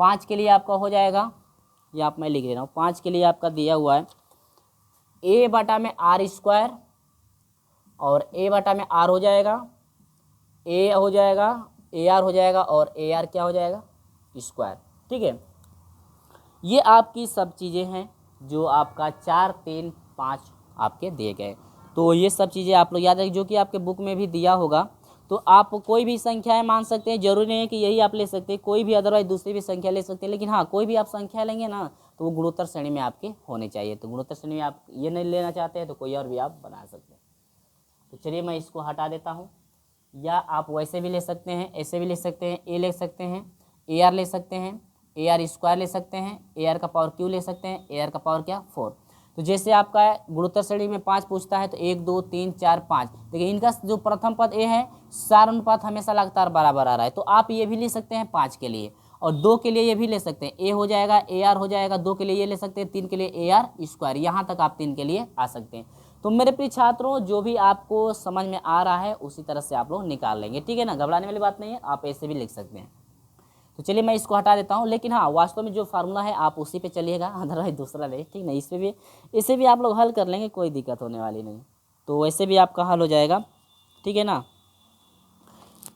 5 के लिए आपका हो जाएगा, ये आप मैं लिख दे रहा हूँ। 5 के लिए आपका दिया हुआ है a/r² और a/r हो जाएगा, a हो जाएगा, AR हो जाएगा और AR क्या हो जाएगा स्क्वायर, ठीक है। ये आपकी सब चीज़ें हैं जो आपका 4, 3, 5 आपके दिए गए। तो ये सब चीज़ें आप लोग याद रखिए, जो कि आपके बुक में भी दिया होगा। तो आप कोई भी संख्याएं मान सकते हैं, जरूरी नहीं है कि यही आप ले सकते हैं, कोई भी अदरवाइज दूसरी भी संख्या ले सकते हैं। लेकिन हाँ, कोई भी आप संख्या लेंगे ना तो वो गुणोत्तर श्रेणी में आपके होने चाहिए। तो गुणोत्तर श्रेणी में आप ये नहीं लेना चाहते हैं तो कोई और भी आप बना सकते हैं। तो चलिए मैं इसको हटा देता हूँ, या आप वैसे भी ले सकते हैं, ऐसे भी ले सकते हैं, ए ले सकते हैं, AR ले सकते हैं, AR² ले सकते हैं, AR का पावर Q ले सकते हैं, AR का पावर क्या 4। तो जैसे आपका गुणोत्तर श्रेणी में 5 पूछता है तो 1, 2, 3, 4, 5। देखिए इनका जो प्रथम पद ए है, सार अनुपात हमेशा लगातार बराबर आ रहा है। तो आप ये भी ले सकते हैं 5 के लिए, और 2 के लिए ये भी ले सकते हैं, ए हो जाएगा, AR हो जाएगा, 2 के लिए ये ले सकते हैं, 3 के लिए AR²। यहाँ तक आप 3 के लिए आ सकते हैं। तो मेरे प्रिय छात्रों जो भी आपको समझ में आ रहा है उसी तरह से आप लोग निकाल लेंगे, ठीक है ना, घबराने वाली बात नहीं है, आप ऐसे भी लिख सकते हैं। तो चलिए मैं इसको हटा देता हूँ, लेकिन हाँ वास्तव में जो फार्मूला है आप उसी पे चलिएगा, अदरवाइज दूसरा ले, ठीक ना। इसे भी आप लोग हल कर लेंगे, कोई दिक्कत होने वाली नहीं। तो वैसे भी आपका हल हो जाएगा, ठीक है ना।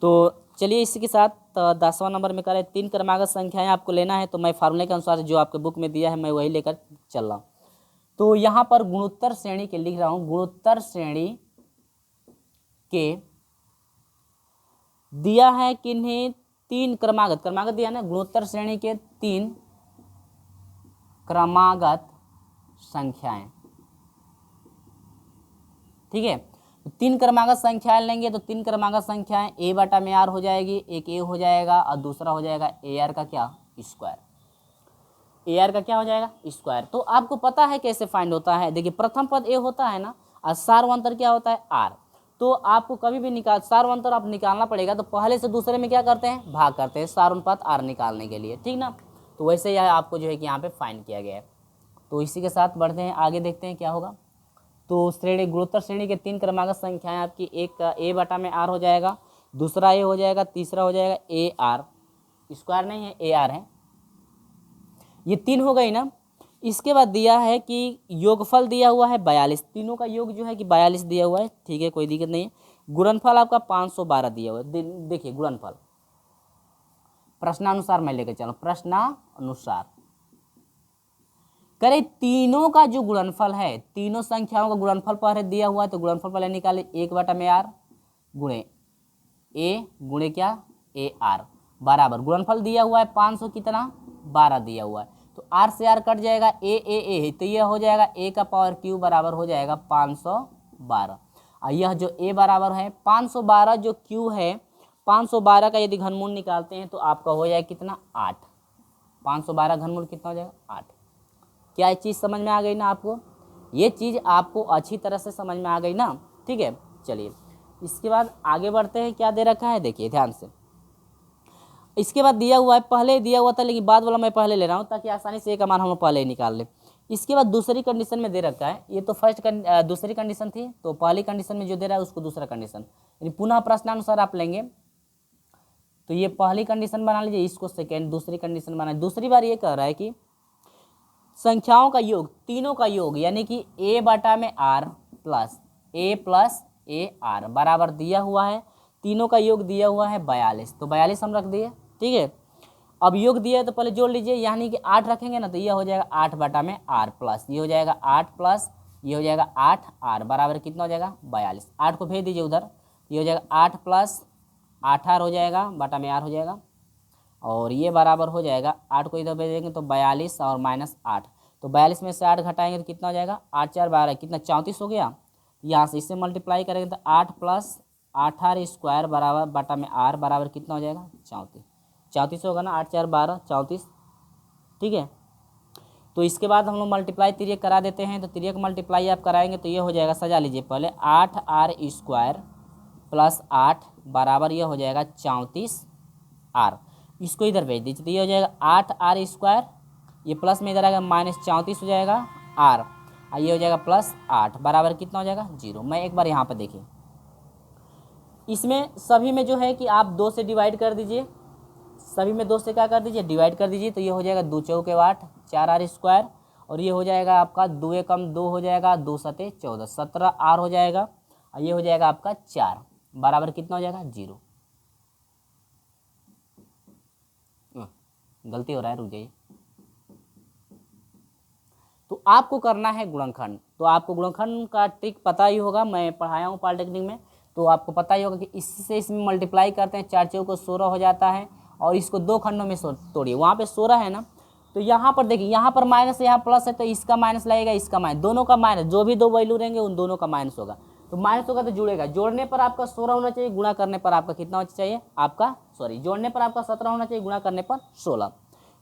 तो चलिए इसी के साथ 10वां नंबर में करें 3 क्रमागत संख्याएं आपको लेना है। तो मैं फार्मूले के अनुसार जो आपके बुक में दिया है मैं वही लेकर चल रहा हूँ। तो यहाँ पर गुणोत्तर श्रेणी के लिख रहा हूँ, गुणोत्तर श्रेणी के दिया है किन्हें 3 क्रमागत दिया ना, गुणोत्तर श्रेणी के 3 क्रमागत संख्याएं, ठीक है। तो 3 क्रमागत संख्याएं लेंगे तो 3 क्रमागत संख्याएं a बटा में r हो जाएगी, एक a हो जाएगा और दूसरा हो जाएगा ar का क्या स्क्वायर, ar का क्या हो जाएगा स्क्वायर। तो आपको पता है कैसे फाइंड होता है, देखिए प्रथम पद a होता है ना और सार्वंतर क्या होता है r। तो आपको कभी भी सार्वंतर आप निकालना पड़ेगा तो पहले से दूसरे में क्या करते हैं भाग करते हैं सार्वनुपात r निकालने के लिए, ठीक ना। तो वैसे ही आपको जो है कि यहाँ पे फाइंड किया गया है। तो इसी के साथ बढ़ते हैं आगे, देखते हैं क्या होगा। तो श्रेणी गुणोत्तर श्रेणी के 3 क्रमागत संख्याएं आपकी, एक का a बटा में r हो जाएगा, दूसरा a हो जाएगा, तीसरा हो जाएगा ar, स्क्वायर नहीं है ar है, ये 3 हो गई ना। इसके बाद दिया है कि योगफल दिया हुआ है 42, तीनों का योग जो है कि 42 दिया हुआ है, ठीक है कोई दिक्कत नहीं है। गुणनफल आपका 512 दिया हुआ है, देखिए गुणनफल प्रश्नानुसार मैं लेकर चलो, प्रश्नानुसार करे तीनों का जो गुणनफल है, तीनों संख्याओं का गुणनफल पहले दिया हुआ है तो गुणनफल पहले निकाले, 1 बटा में r गुणे a गुणे क्या ए आर बराबर गुणनफल दिया हुआ है 500 कितना 12 दिया हुआ है, तो r से r कट जाएगा ए है तो यह हो जाएगा a का पावर क्यू बराबर हो जाएगा 512। और यह जो a बराबर है 512 जो q है 512 का यदि घनमूल निकालते हैं तो आपका हो जाएगा कितना 8, 512 घनमूल कितना हो जाएगा 8। क्या ये चीज़ समझ में आ गई ना आपको, ये चीज़ आपको अच्छी तरह से समझ में आ गई ना, ठीक है। चलिए इसके बाद आगे बढ़ते हैं, क्या दे रखा है देखिए ध्यान से। इसके बाद दिया हुआ है, पहले दिया हुआ था लेकिन बाद वाला मैं पहले ले रहा हूँ ताकि आसानी से एक का मान हम लोग पहले ही निकाल लें। इसके बाद दूसरी कंडीशन में दे रखा है, ये तो दूसरी कंडीशन थी, तो पहली कंडीशन में जो दे रहा है उसको दूसरा कंडीशन, यानी पुनः प्रश्नानुसार आप लेंगे तो ये पहली कंडीशन बना लीजिए, इसको सेकेंड दूसरी कंडीशन बना। दूसरी बार ये कह रहा है कि संख्याओं का योग, तीनों का योग यानी कि a बटा में r प्लस ए आर बराबर दिया हुआ है, तीनों का योग दिया हुआ है 42, तो 42 हम रख दिए, ठीक है। अब योग दिया है तो पहले जोड़ लीजिए, यानी कि 8 रखेंगे ना तो ये हो जाएगा 8 बटा में r प्लस ये हो जाएगा 8 प्लस ये हो जाएगा 8 r बराबर कितना हो जाएगा 42। 8 को भेज दीजिए उधर, ये हो जाएगा 8 प्लस 8 r हो जाएगा बटा में r हो जाएगा, और ये बराबर हो जाएगा 8 को इधर भेजेंगे तो 42 और माइनस 8, तो 42 में से 8 घटाएंगे तो कितना हो जाएगा 8 4 12 कितना 34 हो गया। यहाँ से इससे मल्टीप्लाई करेंगे तो 8 प्लस 8r स्क्वायर बराबर बटा में r बराबर कितना हो जाएगा 34, 34 होगा ना, 8 4 12 34, ठीक है। तो इसके बाद हम लोग मल्टीप्लाई तिर्यक करा देते हैं, तो तिर्यक मल्टीप्लाई आप कराएंगे तो ये हो जाएगा, सजा लीजिए पहले 8r स्क्वायर प्लस 8 बराबर ये हो जाएगा 34r, इसको इधर भेज दीजिए तो ये हो जाएगा 8r स्क्वायर, ये प्लस में इधर आएगा माइनस 34 हो जाएगा r, और ये हो जाएगा प्लस 8 बराबर कितना हो जाएगा 0। मैं एक बार यहाँ पर देखिए, इसमें सभी में जो है कि आप 2 से डिवाइड कर दीजिए, सभी में 2 से क्या कर दीजिए डिवाइड कर दीजिए, तो ये हो जाएगा 2 चौके 8 4r स्क्वायर, और ये हो जाएगा आपका 2 एकम 2 हो जाएगा 2 सते 14 17r हो जाएगा, और ये हो जाएगा आपका 4 बराबर कितना हो जाएगा 0। गलती हो रहा है, रुक जाइए। तो आपको करना है गुणनखंड, तो आपको गुणनखंड का ट्रिक पता ही होगा, मैं पढ़ाया हूँ पॉलिटेक्निक में, तो आपको पता ही होगा कि इससे इसमें मल्टीप्लाई करते हैं, 4 चौको 16 हो जाता है, और इसको 2 खंडों में तोड़िए, वहाँ पे 16 है ना, तो यहाँ पर देखिए यहाँ पर माइनस यहाँ प्लस है, तो इसका माइनस लगेगा इसका माइनस, दोनों का माइनस, जो भी 2 वैल्यू रहेंगे उन दोनों का माइनस होगा, तो माइनस होगा तो जुड़ेगा, जोड़ने पर आपका 16 होना चाहिए, गुणा करने पर आपका कितना होना चाहिए आपका जोड़ने पर आपका 17 होना चाहिए, गुणा करने पर 16।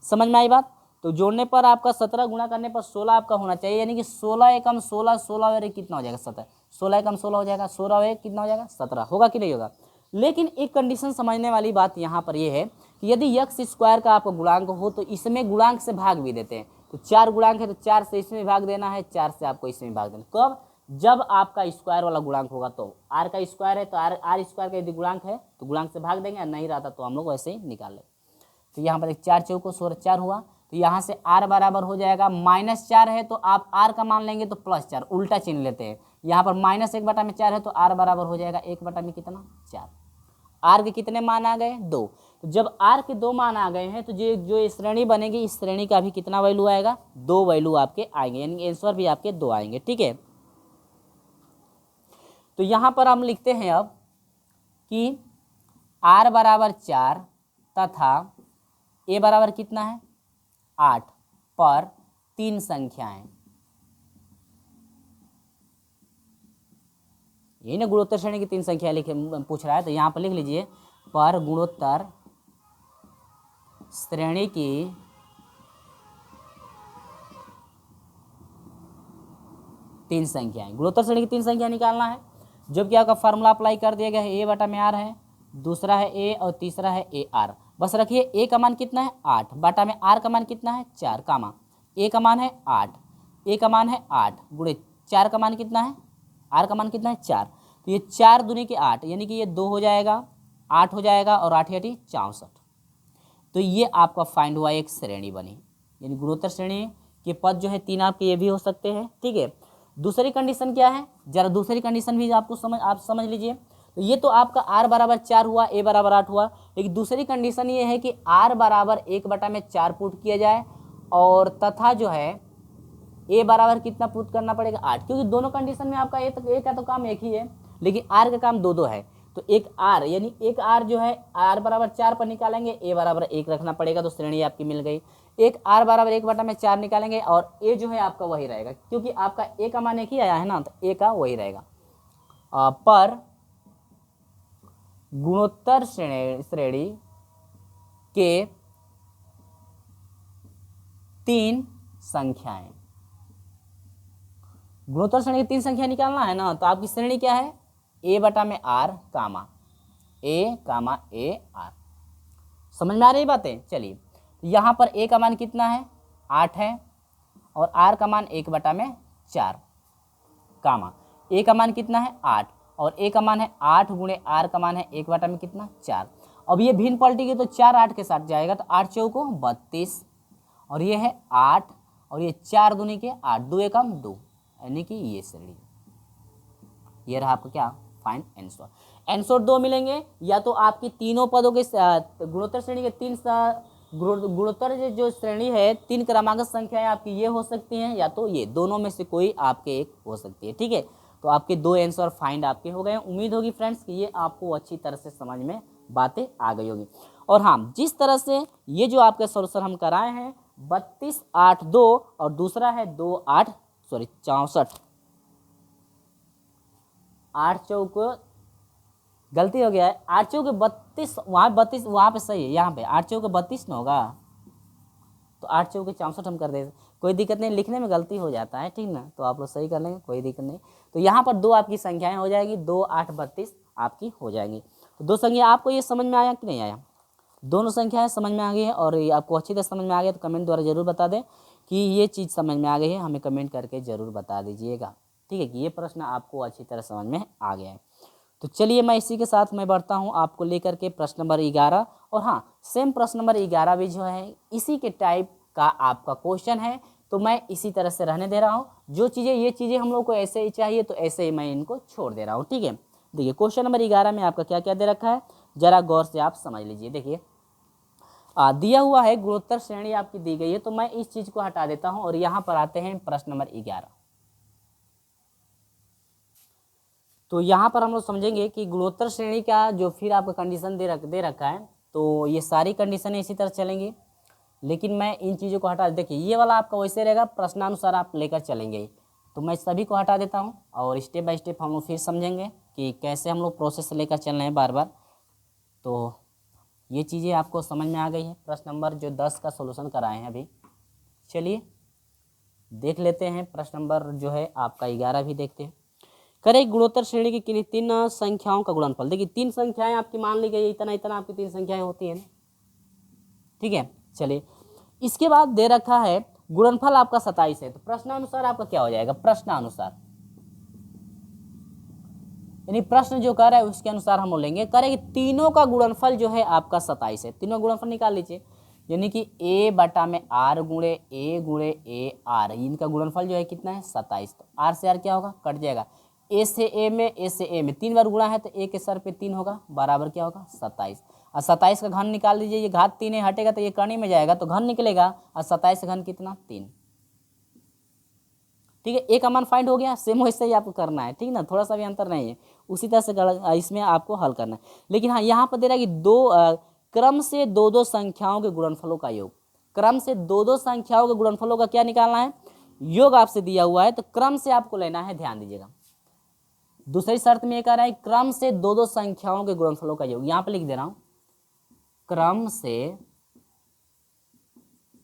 समझ में आई बात। तो जोड़ने पर आपका 17 गुणा करने पर 16 आपका होना चाहिए, यानी कि 16 एकम 16 16 और एक कितना हो जाएगा 17, 16 एकम 16 हो जाएगा, 16 और एक कितना हो जाएगा 17, होगा कि नहीं होगा। लेकिन एक कंडीशन समझने वाली बात यहाँ पर यह है कि यदि x स्क्वायर का आपका गुणांक हो तो इसमें गुणांक से भाग भी देते हैं, तो 4 गुणांक है तो 4 से इसमें भाग देना है, 4 से आपको इसमें भाग देना, कब जब आपका स्क्वायर वाला गुणांक होगा, तो r का स्क्वायर है तो r स्क्वायर का यदि गुणांक है तो गुणांक से भाग देंगे, नहीं रहता तो हम लोग वैसे ही निकाल लेंगे। तो यहाँ पर 4 चौको 16 4 हुआ, तो यहाँ से r बराबर हो जाएगा -4 है तो आप r का मान लेंगे तो +4, उल्टा चिन्ह लेते हैं, यहाँ पर -1 बटा में 4 है तो r बराबर हो जाएगा 1 बटा में कितना 4। r के कितने मान आ गए 2, तो जब r के 2 मान आ गए हैं तो जो श्रेणी बनेगी इस श्रेणी का भी कितना वैल्यू आएगा 2 वैल्यू आपके आएंगे, यानी आंसर भी आपके 2 आएंगे, ठीक है। तो यहाँ पर हम लिखते हैं अब कि r बराबर 4 तथा a बराबर कितना है 8 पर 3 संख्याएं, यही ना गुणोत्तर श्रेणी की 3 संख्या लिखे पूछ रहा है, तो यहाँ पर लिख लीजिए पर गुणोत्तर श्रेणी की 3 संख्याएं, गुणोत्तर श्रेणी की 3 संख्या निकालना है। जबकि आपका फार्मूला अप्लाई कर दिया गया है, ए बटा में आर है, दूसरा है ए और तीसरा है ए आर। बस रखिए ए का मान कितना है 8 बटा में आर का मान कितना है 4 कामा ए का मान है 8, ए का मान है 8 गुणे 4 का मान कितना है, आर का मान कितना है 4। तो ये 4 दूनी के 8 यानी कि ये 2 हो जाएगा, 8 हो जाएगा और 8 8 64। तो ये आपका फाइंड हुआ एक श्रेणी बनी, यानी गुणोत्तर श्रेणी के पद जो है 3 आपके ये भी हो सकते हैं। ठीक है, दूसरी कंडीशन क्या है, जरा दूसरी कंडीशन भी आपको समझ लीजिए। तो ये तो आपका r बराबर 4 हुआ, a बराबर 8 हुआ, लेकिन दूसरी कंडीशन ये है कि r बराबर 1 बटा में 4 पुट किया जाए और तथा जो है a बराबर कितना पुट करना पड़ेगा 8, क्योंकि दोनों कंडीशन में आपका a का तो काम एक ही है, लेकिन r का काम 2 है। तो एक r यानी एक r जो है r बराबर 4 पर निकालेंगे, a बराबर 1 रखना पड़ेगा, तो श्रेणी आपकी मिल गई। एक r बराबर 1 बटा में 4 निकालेंगे और a जो है आपका वही रहेगा, क्योंकि आपका a का मान एक ही आया है ना, तो a का वही रहेगा। पर गुणोत्तर श्रेणी के 3 संख्याएं, गुणोत्तर श्रेणी की 3 संख्या निकालना है ना, तो आपकी श्रेणी क्या है a बटा में r कामा a r। समझ में आ रही बातें? चलिए, यहाँ पर a का मान कितना है 8 है और r का मान 1 बटा में 4 कामा a का मान कितना है 8 और a का मान है 8 गुणे r का मान है 1 बटा में कितना 4। अब ये भिन्न पलटेगी तो 4 8 के साथ जाएगा, तो 8 चौको 32 और ये है 8 और ये 4 दूनी के 8, 2 एकम 2, यानी कि ये श्रेणी। ये रहा आपका क्या फाइंड आंसर 2 मिलेंगे, या तो आपकी तीनों पदों के गुणोत्तर श्रेणी के 3 गुणोत्तर जो श्रेणी है 3 क्रमांक संख्याएं आपकी ये हो सकती हैं, या तो ये दोनों में से कोई आपके एक हो सकती है। ठीक है, तो आपके 2 आंसर फाइंड आपके हो गए। उम्मीद होगी फ्रेंड्स कि ये आपको अच्छी तरह से समझ में बातें आ गई होगी। और हाँ, जिस तरह से ये जो आपके सोल्यूशन हम कराए हैं 32 8 2 और दूसरा है 2 8 64, 8 चौक गलती हो गया है, 8 चौक 32, वहाँ 32 वहाँ पे सही है, यहाँ पे 8 चौक 32 ना होगा, तो 8 चौक 64 हम कर देते, कोई दिक्कत नहीं, लिखने में गलती हो जाता है, ठीक ना, तो आप लोग सही कर लेंगे, कोई दिक्कत नहीं। तो यहाँ पर 2 आपकी संख्याएं हो जाएगी, 2 8 32 आपकी हो जाएंगी। तो 2 संख्या आपको ये समझ में आया कि नहीं आया? दोनों संख्याएं समझ में आ गई है, और ये आपको अच्छी तरह समझ में आ गया तो कमेंट द्वारा जरूर बता दें कि ये चीज़ समझ में आ गई है, हमें कमेंट करके ज़रूर बता दीजिएगा। ठीक है, कि ये प्रश्न आपको अच्छी तरह समझ में आ गया है। तो चलिए मैं इसी के साथ मैं बढ़ता हूँ आपको लेकर के प्रश्न नंबर 11। और हाँ, सेम प्रश्न नंबर 11 भी जो है इसी के टाइप का आपका क्वेश्चन है, तो मैं इसी तरह से रहने दे रहा हूँ। जो चीज़ें ये चीज़ें हम लोग को ऐसे ही चाहिए तो ऐसे ही मैं इनको छोड़ दे रहा हूँ। ठीक है, देखिए क्वेश्चन नंबर 11 में आपका क्या क्या दे रखा है, जरा गौर से आप समझ लीजिए। देखिए दिया हुआ है गुणोत्तर श्रेणी आपकी दी गई है, तो मैं इस चीज़ को हटा देता हूँ और यहाँ पर आते हैं प्रश्न नंबर 11। तो यहाँ पर हम लोग समझेंगे कि गुणोत्तर श्रेणी का जो फिर आपका कंडीशन दे रखा है, तो ये सारी कंडीशनें इसी तरह चलेंगी, लेकिन मैं इन चीज़ों को हटा, देखिए ये वाला आपका वैसे रहेगा, प्रश्नानुसार आप लेकर चलेंगे, तो मैं सभी को हटा देता हूँ और स्टेप बाय स्टेप हम लोग फिर समझेंगे कि कैसे हम लोग प्रोसेस लेकर चल रहे हैं बार बार। तो ये चीज़ें आपको समझ में आ गई है। प्रश्न नंबर जो 10 का सोल्यूशन कराए हैं अभी, चलिए देख लेते हैं प्रश्न नंबर जो है आपका 11 भी देखते हैं। करें गुणोत्तर श्रेणी की किन्हीं 3 संख्याओं का गुणनफल। देखिए 3 संख्याएं आपकी मान ली गई, इतना इतना आपकी 3 संख्याएं होती हैं, ठीक है। चलिए इसके बाद दे रखा है गुणनफल आपका 27 है, तो प्रश्नानुसार आपका क्या हो जाएगा, प्रश्नानुसार यानी प्रश्न जो कर रहा है उसके अनुसार हम बोलेंगे। करें तीनों का गुणनफल जो है आपका 27 है, तीनों गुणनफल निकाल लीजिए, यानी कि a बटा में r गुणे a r, इनका गुणनफल जो है कितना है 27। तो r से r क्या होगा, कट जाएगा, a से a में 3 बार गुणा है तो a के सर पे 3 होगा, बराबर क्या होगा 27। और 27 का घन निकाल लीजिए, ये घात 3 है, हटेगा तो ये कणी में जाएगा तो घन निकलेगा, और 27 का घन कितना 3। ठीक है, ए का मान फाइंड हो गया, सेम वैसे ही आपको करना है, ठीक ना, थोड़ा सा भी अंतर नहीं है, उसी तरह से इसमें आपको हल करना है। लेकिन हाँ यहाँ पर दे रहा है कि क्रम से 2 संख्याओं के गुणनफलों का योग, क्रम से 2 संख्याओं के गुणनफलों का क्या निकालना है, योग आपसे दिया हुआ है, तो क्रम से आपको लेना है, ध्यान दीजिएगा। दूसरी शर्त में ये कह रहा है क्रम से दो दो संख्याओं के गुणनफलों का योग, यहां पे लिख दे रहा हूं क्रम से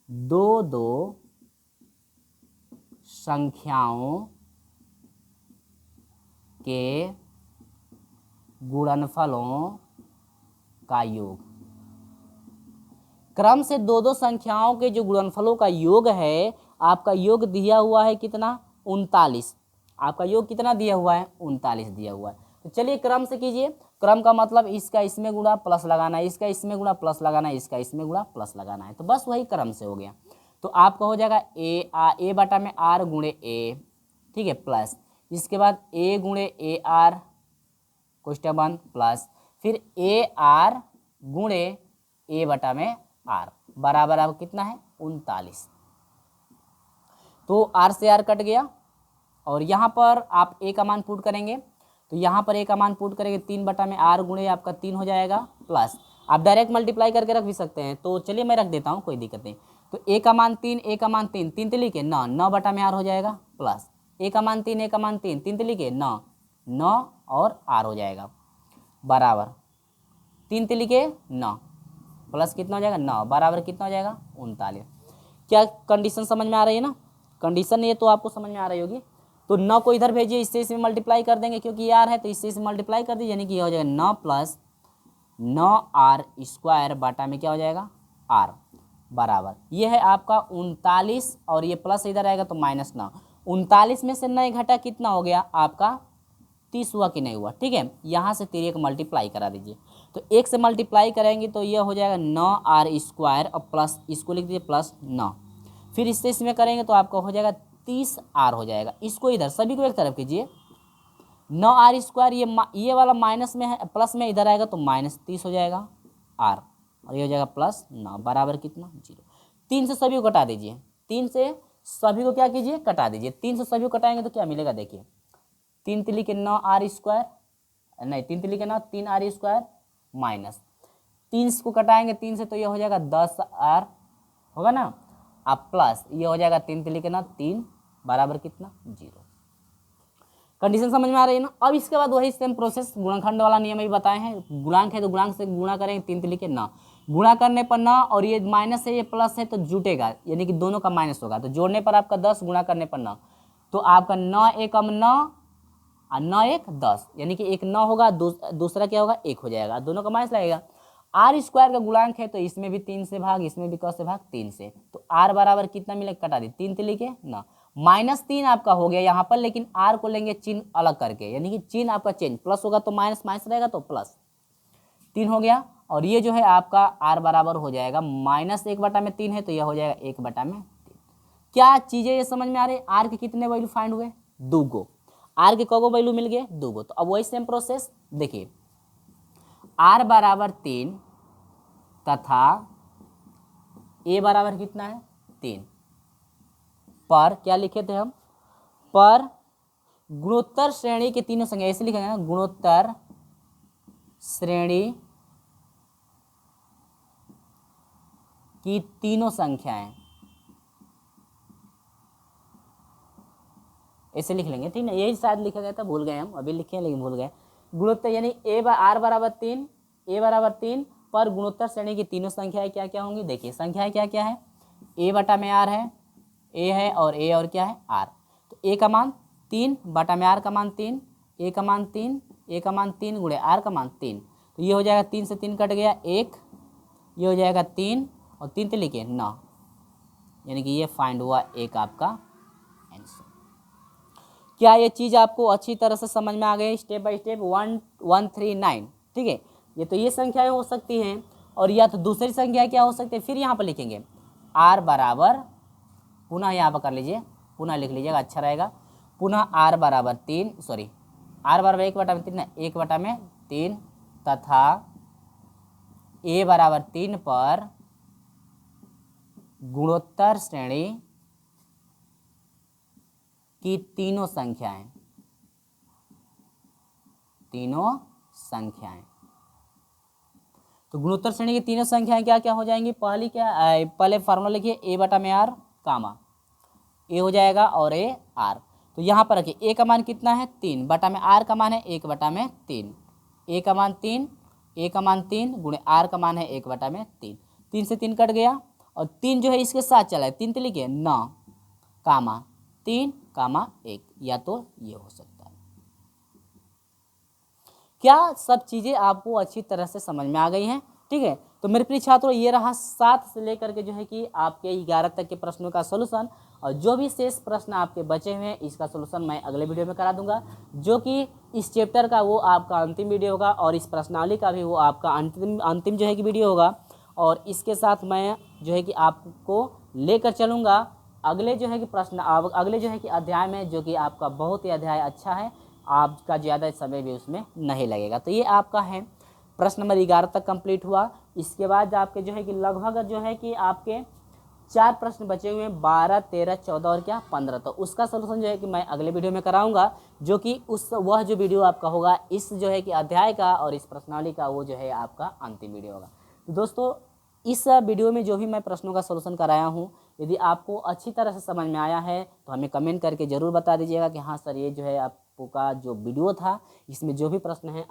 दो दो संख्याओं के गुणनफलों का योग। क्रम से दो दो संख्याओं के जो गुणनफलों का योग है, आपका योग दिया हुआ है कितना 39। आपका योग कितना दिया हुआ है 39 दिया हुआ है। तो चलिए क्रम से कीजिए। क्रम का मतलब इसका इसमें गुणा प्लस लगाना है, इसका इसमें गुणा प्लस लगाना है, इसका इसमें गुणा प्लस लगाना है, तो बस वही क्रम से हो गया। तो आपका हो जाएगा ए बटा में आर गुणे ए, ठीक है, प्लस इसके बाद ए गुणे A R question one plus फिर ए आर गुणे ए बटा में आर बराबर अब कितना है 39। तो आर से आर कट गया और यहाँ पर आप ए का मान पुट करेंगे, तो यहाँ पर ए का मान पुट करेंगे 3 बटा में आर गुणे आपका 3 हो जाएगा प्लस आप डायरेक्ट मल्टीप्लाई करके रख भी सकते हैं, तो चलिए मैं रख देता हूँ, कोई दिक्कत नहीं। तो ए का मान 3, ए का मान 3, 3 तिली के 9, 9 बटा में आर हो जाएगा प्लस ए का मान 3, ए का मान 3, 3 तिली के 9, 9 और आर हो जाएगा बराबर 3 तिली के 9 प्लस कितना हो जाएगा 9 बराबर कितना हो जाएगा 39। क्या कंडीशन समझ में आ रही है ना? कंडीशन ये तो आपको समझ में आ रही होगी। तो 9 को इधर भेजिए, इससे इसमें मल्टीप्लाई कर देंगे क्योंकि ये आर है, तो इससे इसमें मल्टीप्लाई कर दीजिए, यानी कि ये हो जाएगा 9 प्लस 9 आर स्क्वायर बटा में क्या हो जाएगा आर बराबर ये है आपका 39 और ये प्लस इधर आएगा तो माइनस 9। 39 में से 9 घटा कितना हो गया आपका 30 हुआ कि नहीं हुआ, ठीक है। यहाँ से 3 मल्टीप्लाई करा दीजिए, तो 1 से मल्टीप्लाई करेंगे तो ये हो जाएगा 9 आर स्क्वायर और प्लस इसको लिख दीजिए प्लस 9, फिर इससे इसमें करेंगे तो आपका हो जाएगा 30 आर हो जाएगा। इसको इधर सभी को एक तरफ कीजिए, 9 आर स्क्वायर ये वाला माइनस में है, प्लस में इधर आएगा तो माइनस 30 हो जाएगा आर और ये हो जाएगा प्लस 9 बराबर कितना 0। 3 से सभी को कटा दीजिए, 3 से सभी को क्या कीजिए कटा दीजिए, 3 से सभी को कटाएंगे तो क्या मिलेगा देखिए 3 तिली के 9 आर स्क्वायर, नहीं 3 तिली के 9 3 आर स्क्वायर माइनस 3 को कटाएंगे 3 से तो ये हो जाएगा 10 आर होगा ना, अब प्लस ये हो जाएगा 3 तिली के 9 3 बराबर कितना 0। कंडीशन समझ में आ रही है ना? अब इसके बाद वही सेम प्रोसेस गुणनखंड वाला नियम भी बताए हैं। गुणांक है तो गुणांक से गुणा करेंगे 3 तिली के 9, गुणा करने पर 9 और ये माइनस है ये प्लस है तो जुटेगा, यानी कि दोनों का माइनस होगा, तो जोड़ने पर आपका 10 गुणा करने पर 9, तो आपका 9 एकम 9 और 9 एक 10, यानी कि एक 9 होगा, दूसरा क्या होगा 1 हो जाएगा, दोनों का माइनस लगेगा। आर स्क्वायर का गुणांक है तो इसमें भी 3 से भाग, इसमें भी क से भाग 3 से, तो आर बराबर कितना मिलेगा कटा दी 3 तिली के 9 माइनस 3 आपका हो गया यहाँ पर, लेकिन आर को लेंगे चिन्ह अलग करके, यानी कि चिन्ह आपका चेंज, प्लस होगा तो माइनस, माइनस रहेगा तो प्लस 3 हो गया। और ये जो है आपका आर बराबर हो जाएगा माइनस 1/3 है तो यह हो जाएगा 1/3। क्या चीज़ें ये समझ में आ रही है? आर के कितने वैल्यू फाइंड हुए 2 गो, आर के कगो वैल्यू मिल गए 2 गो। तो अब वही सेम प्रोसेस देखिए, आर बराबर 3 तथा ए बराबर कितना है 3 पर क्या लिखे थे हम, पर गुणोत्तर श्रेणी के तीनों संख्या, ऐसे लिखेंगे ना गुणोत्तर श्रेणी की तीनों संख्याएं, ऐसे लिख लेंगे, ठीक है। यही शायद लिखा गया था, भूल गए हम, अभी लिखे हैं लेकिन भूल गए। गुणोत्तर यानी आर बराबर 3, ए बराबर 3 पर गुणोत्तर श्रेणी की तीनों संख्याएं क्या क्या होंगी देखिए, संख्याएं क्या क्या है, ए बटा में आर है, ए है और ए और क्या है आर, तो ए का मान 3 बटा में आर का मान 3, ए का मान 3, ए का मान 3 गुणे आर का मान 3, तो ये हो जाएगा 3 से 3 कट गया 1, ये हो जाएगा 3 और 3 से लिखे 9, यानी कि ये फाइंड हुआ एक आपका आंसर। क्या ये चीज़ आपको अच्छी तरह से समझ में आ गई? स्टेप बाय स्टेप 1139, ठीक है। ये तो ये संख्याएं हो सकती हैं और या तो दूसरी संख्या क्या हो सकती है, फिर यहाँ पर लिखेंगे आर बराबर, पुनः यहाँ पर कर लीजिए, पुनः लिख लीजिएगा अच्छा रहेगा, पुनः आर बराबर 3, सॉरी आर बराबर 1/3 ना, 1/3 तथा ए बराबर 3 पर गुणोत्तर श्रेणी की तीनों संख्याएं, तीनों संख्याएं, तो गुणोत्तर श्रेणी की तीनों संख्याएं क्या क्या हो जाएंगी, पहली क्या, पहले फार्मूला लिखिए ए बटा में आर कामा ए हो जाएगा और ए आर, तो यहाँ पर रखिए ए का मान कितना है 3 बटा में आर का मान है 1/3, ए का मान 3, ए का मान 3 गुणे आर का मान है 1/3, 3 से 3 कट गया और 3 जो है इसके साथ चला है 3 तो लिखिए 9 कामा 3 कामा 1, या तो ये हो सकता है। क्या सब चीज़ें आपको अच्छी तरह से समझ में आ गई हैं? ठीक है, तो मेरे प्रिय छात्रों ये रहा 7 से लेकर के जो है कि आपके 11 तक के प्रश्नों का सोल्यूशन, और जो भी शेष प्रश्न आपके बचे हुए हैं इसका सोल्यूशन मैं अगले वीडियो में करा दूंगा, जो कि इस चैप्टर का वो आपका अंतिम वीडियो होगा और इस प्रश्नावली का भी वो आपका अंतिम जो है कि वीडियो होगा। और इसके साथ मैं जो है कि आपको लेकर चलूँगा अगले जो है कि अगले जो है कि अध्याय में, जो कि आपका बहुत ही अध्याय अच्छा है, आपका ज़्यादा समय भी उसमें नहीं लगेगा। तो ये आपका है प्रश्न नंबर 11 तक कंप्लीट हुआ। इसके बाद आपके जो है कि लगभग जो है कि आपके 4 प्रश्न बचे हुए हैं, 12, 13, 14 और क्या 15। तो उसका सलूशन जो है कि मैं अगले वीडियो में कराऊंगा, जो कि वह जो वीडियो आपका होगा इस जो है कि अध्याय का और इस प्रश्नावली का, वो जो है आपका अंतिम वीडियो होगा। तो दोस्तों इस वीडियो में जो भी मैं प्रश्नों का सलूशन कराया हूँ, यदि आपको अच्छी तरह से समझ में आया है तो हमें कमेंट करके ज़रूर बता दीजिएगा कि हाँ सर ये जो है आपका जो वीडियो था इसमें जो भी प्रश्न है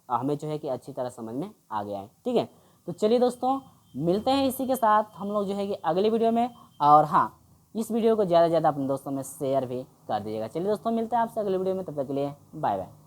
हमें जो है कि अच्छी तरह समझ में आ गया है। ठीक है, तो चलिए दोस्तों मिलते हैं इसी के साथ हम लोग जो है कि अगले वीडियो में। और हाँ, इस वीडियो को ज़्यादा से ज़्यादा अपने दोस्तों में शेयर भी कर दीजिएगा। चलिए दोस्तों मिलते हैं आपसे अगले वीडियो में, तब तक के लिए बाय बाय।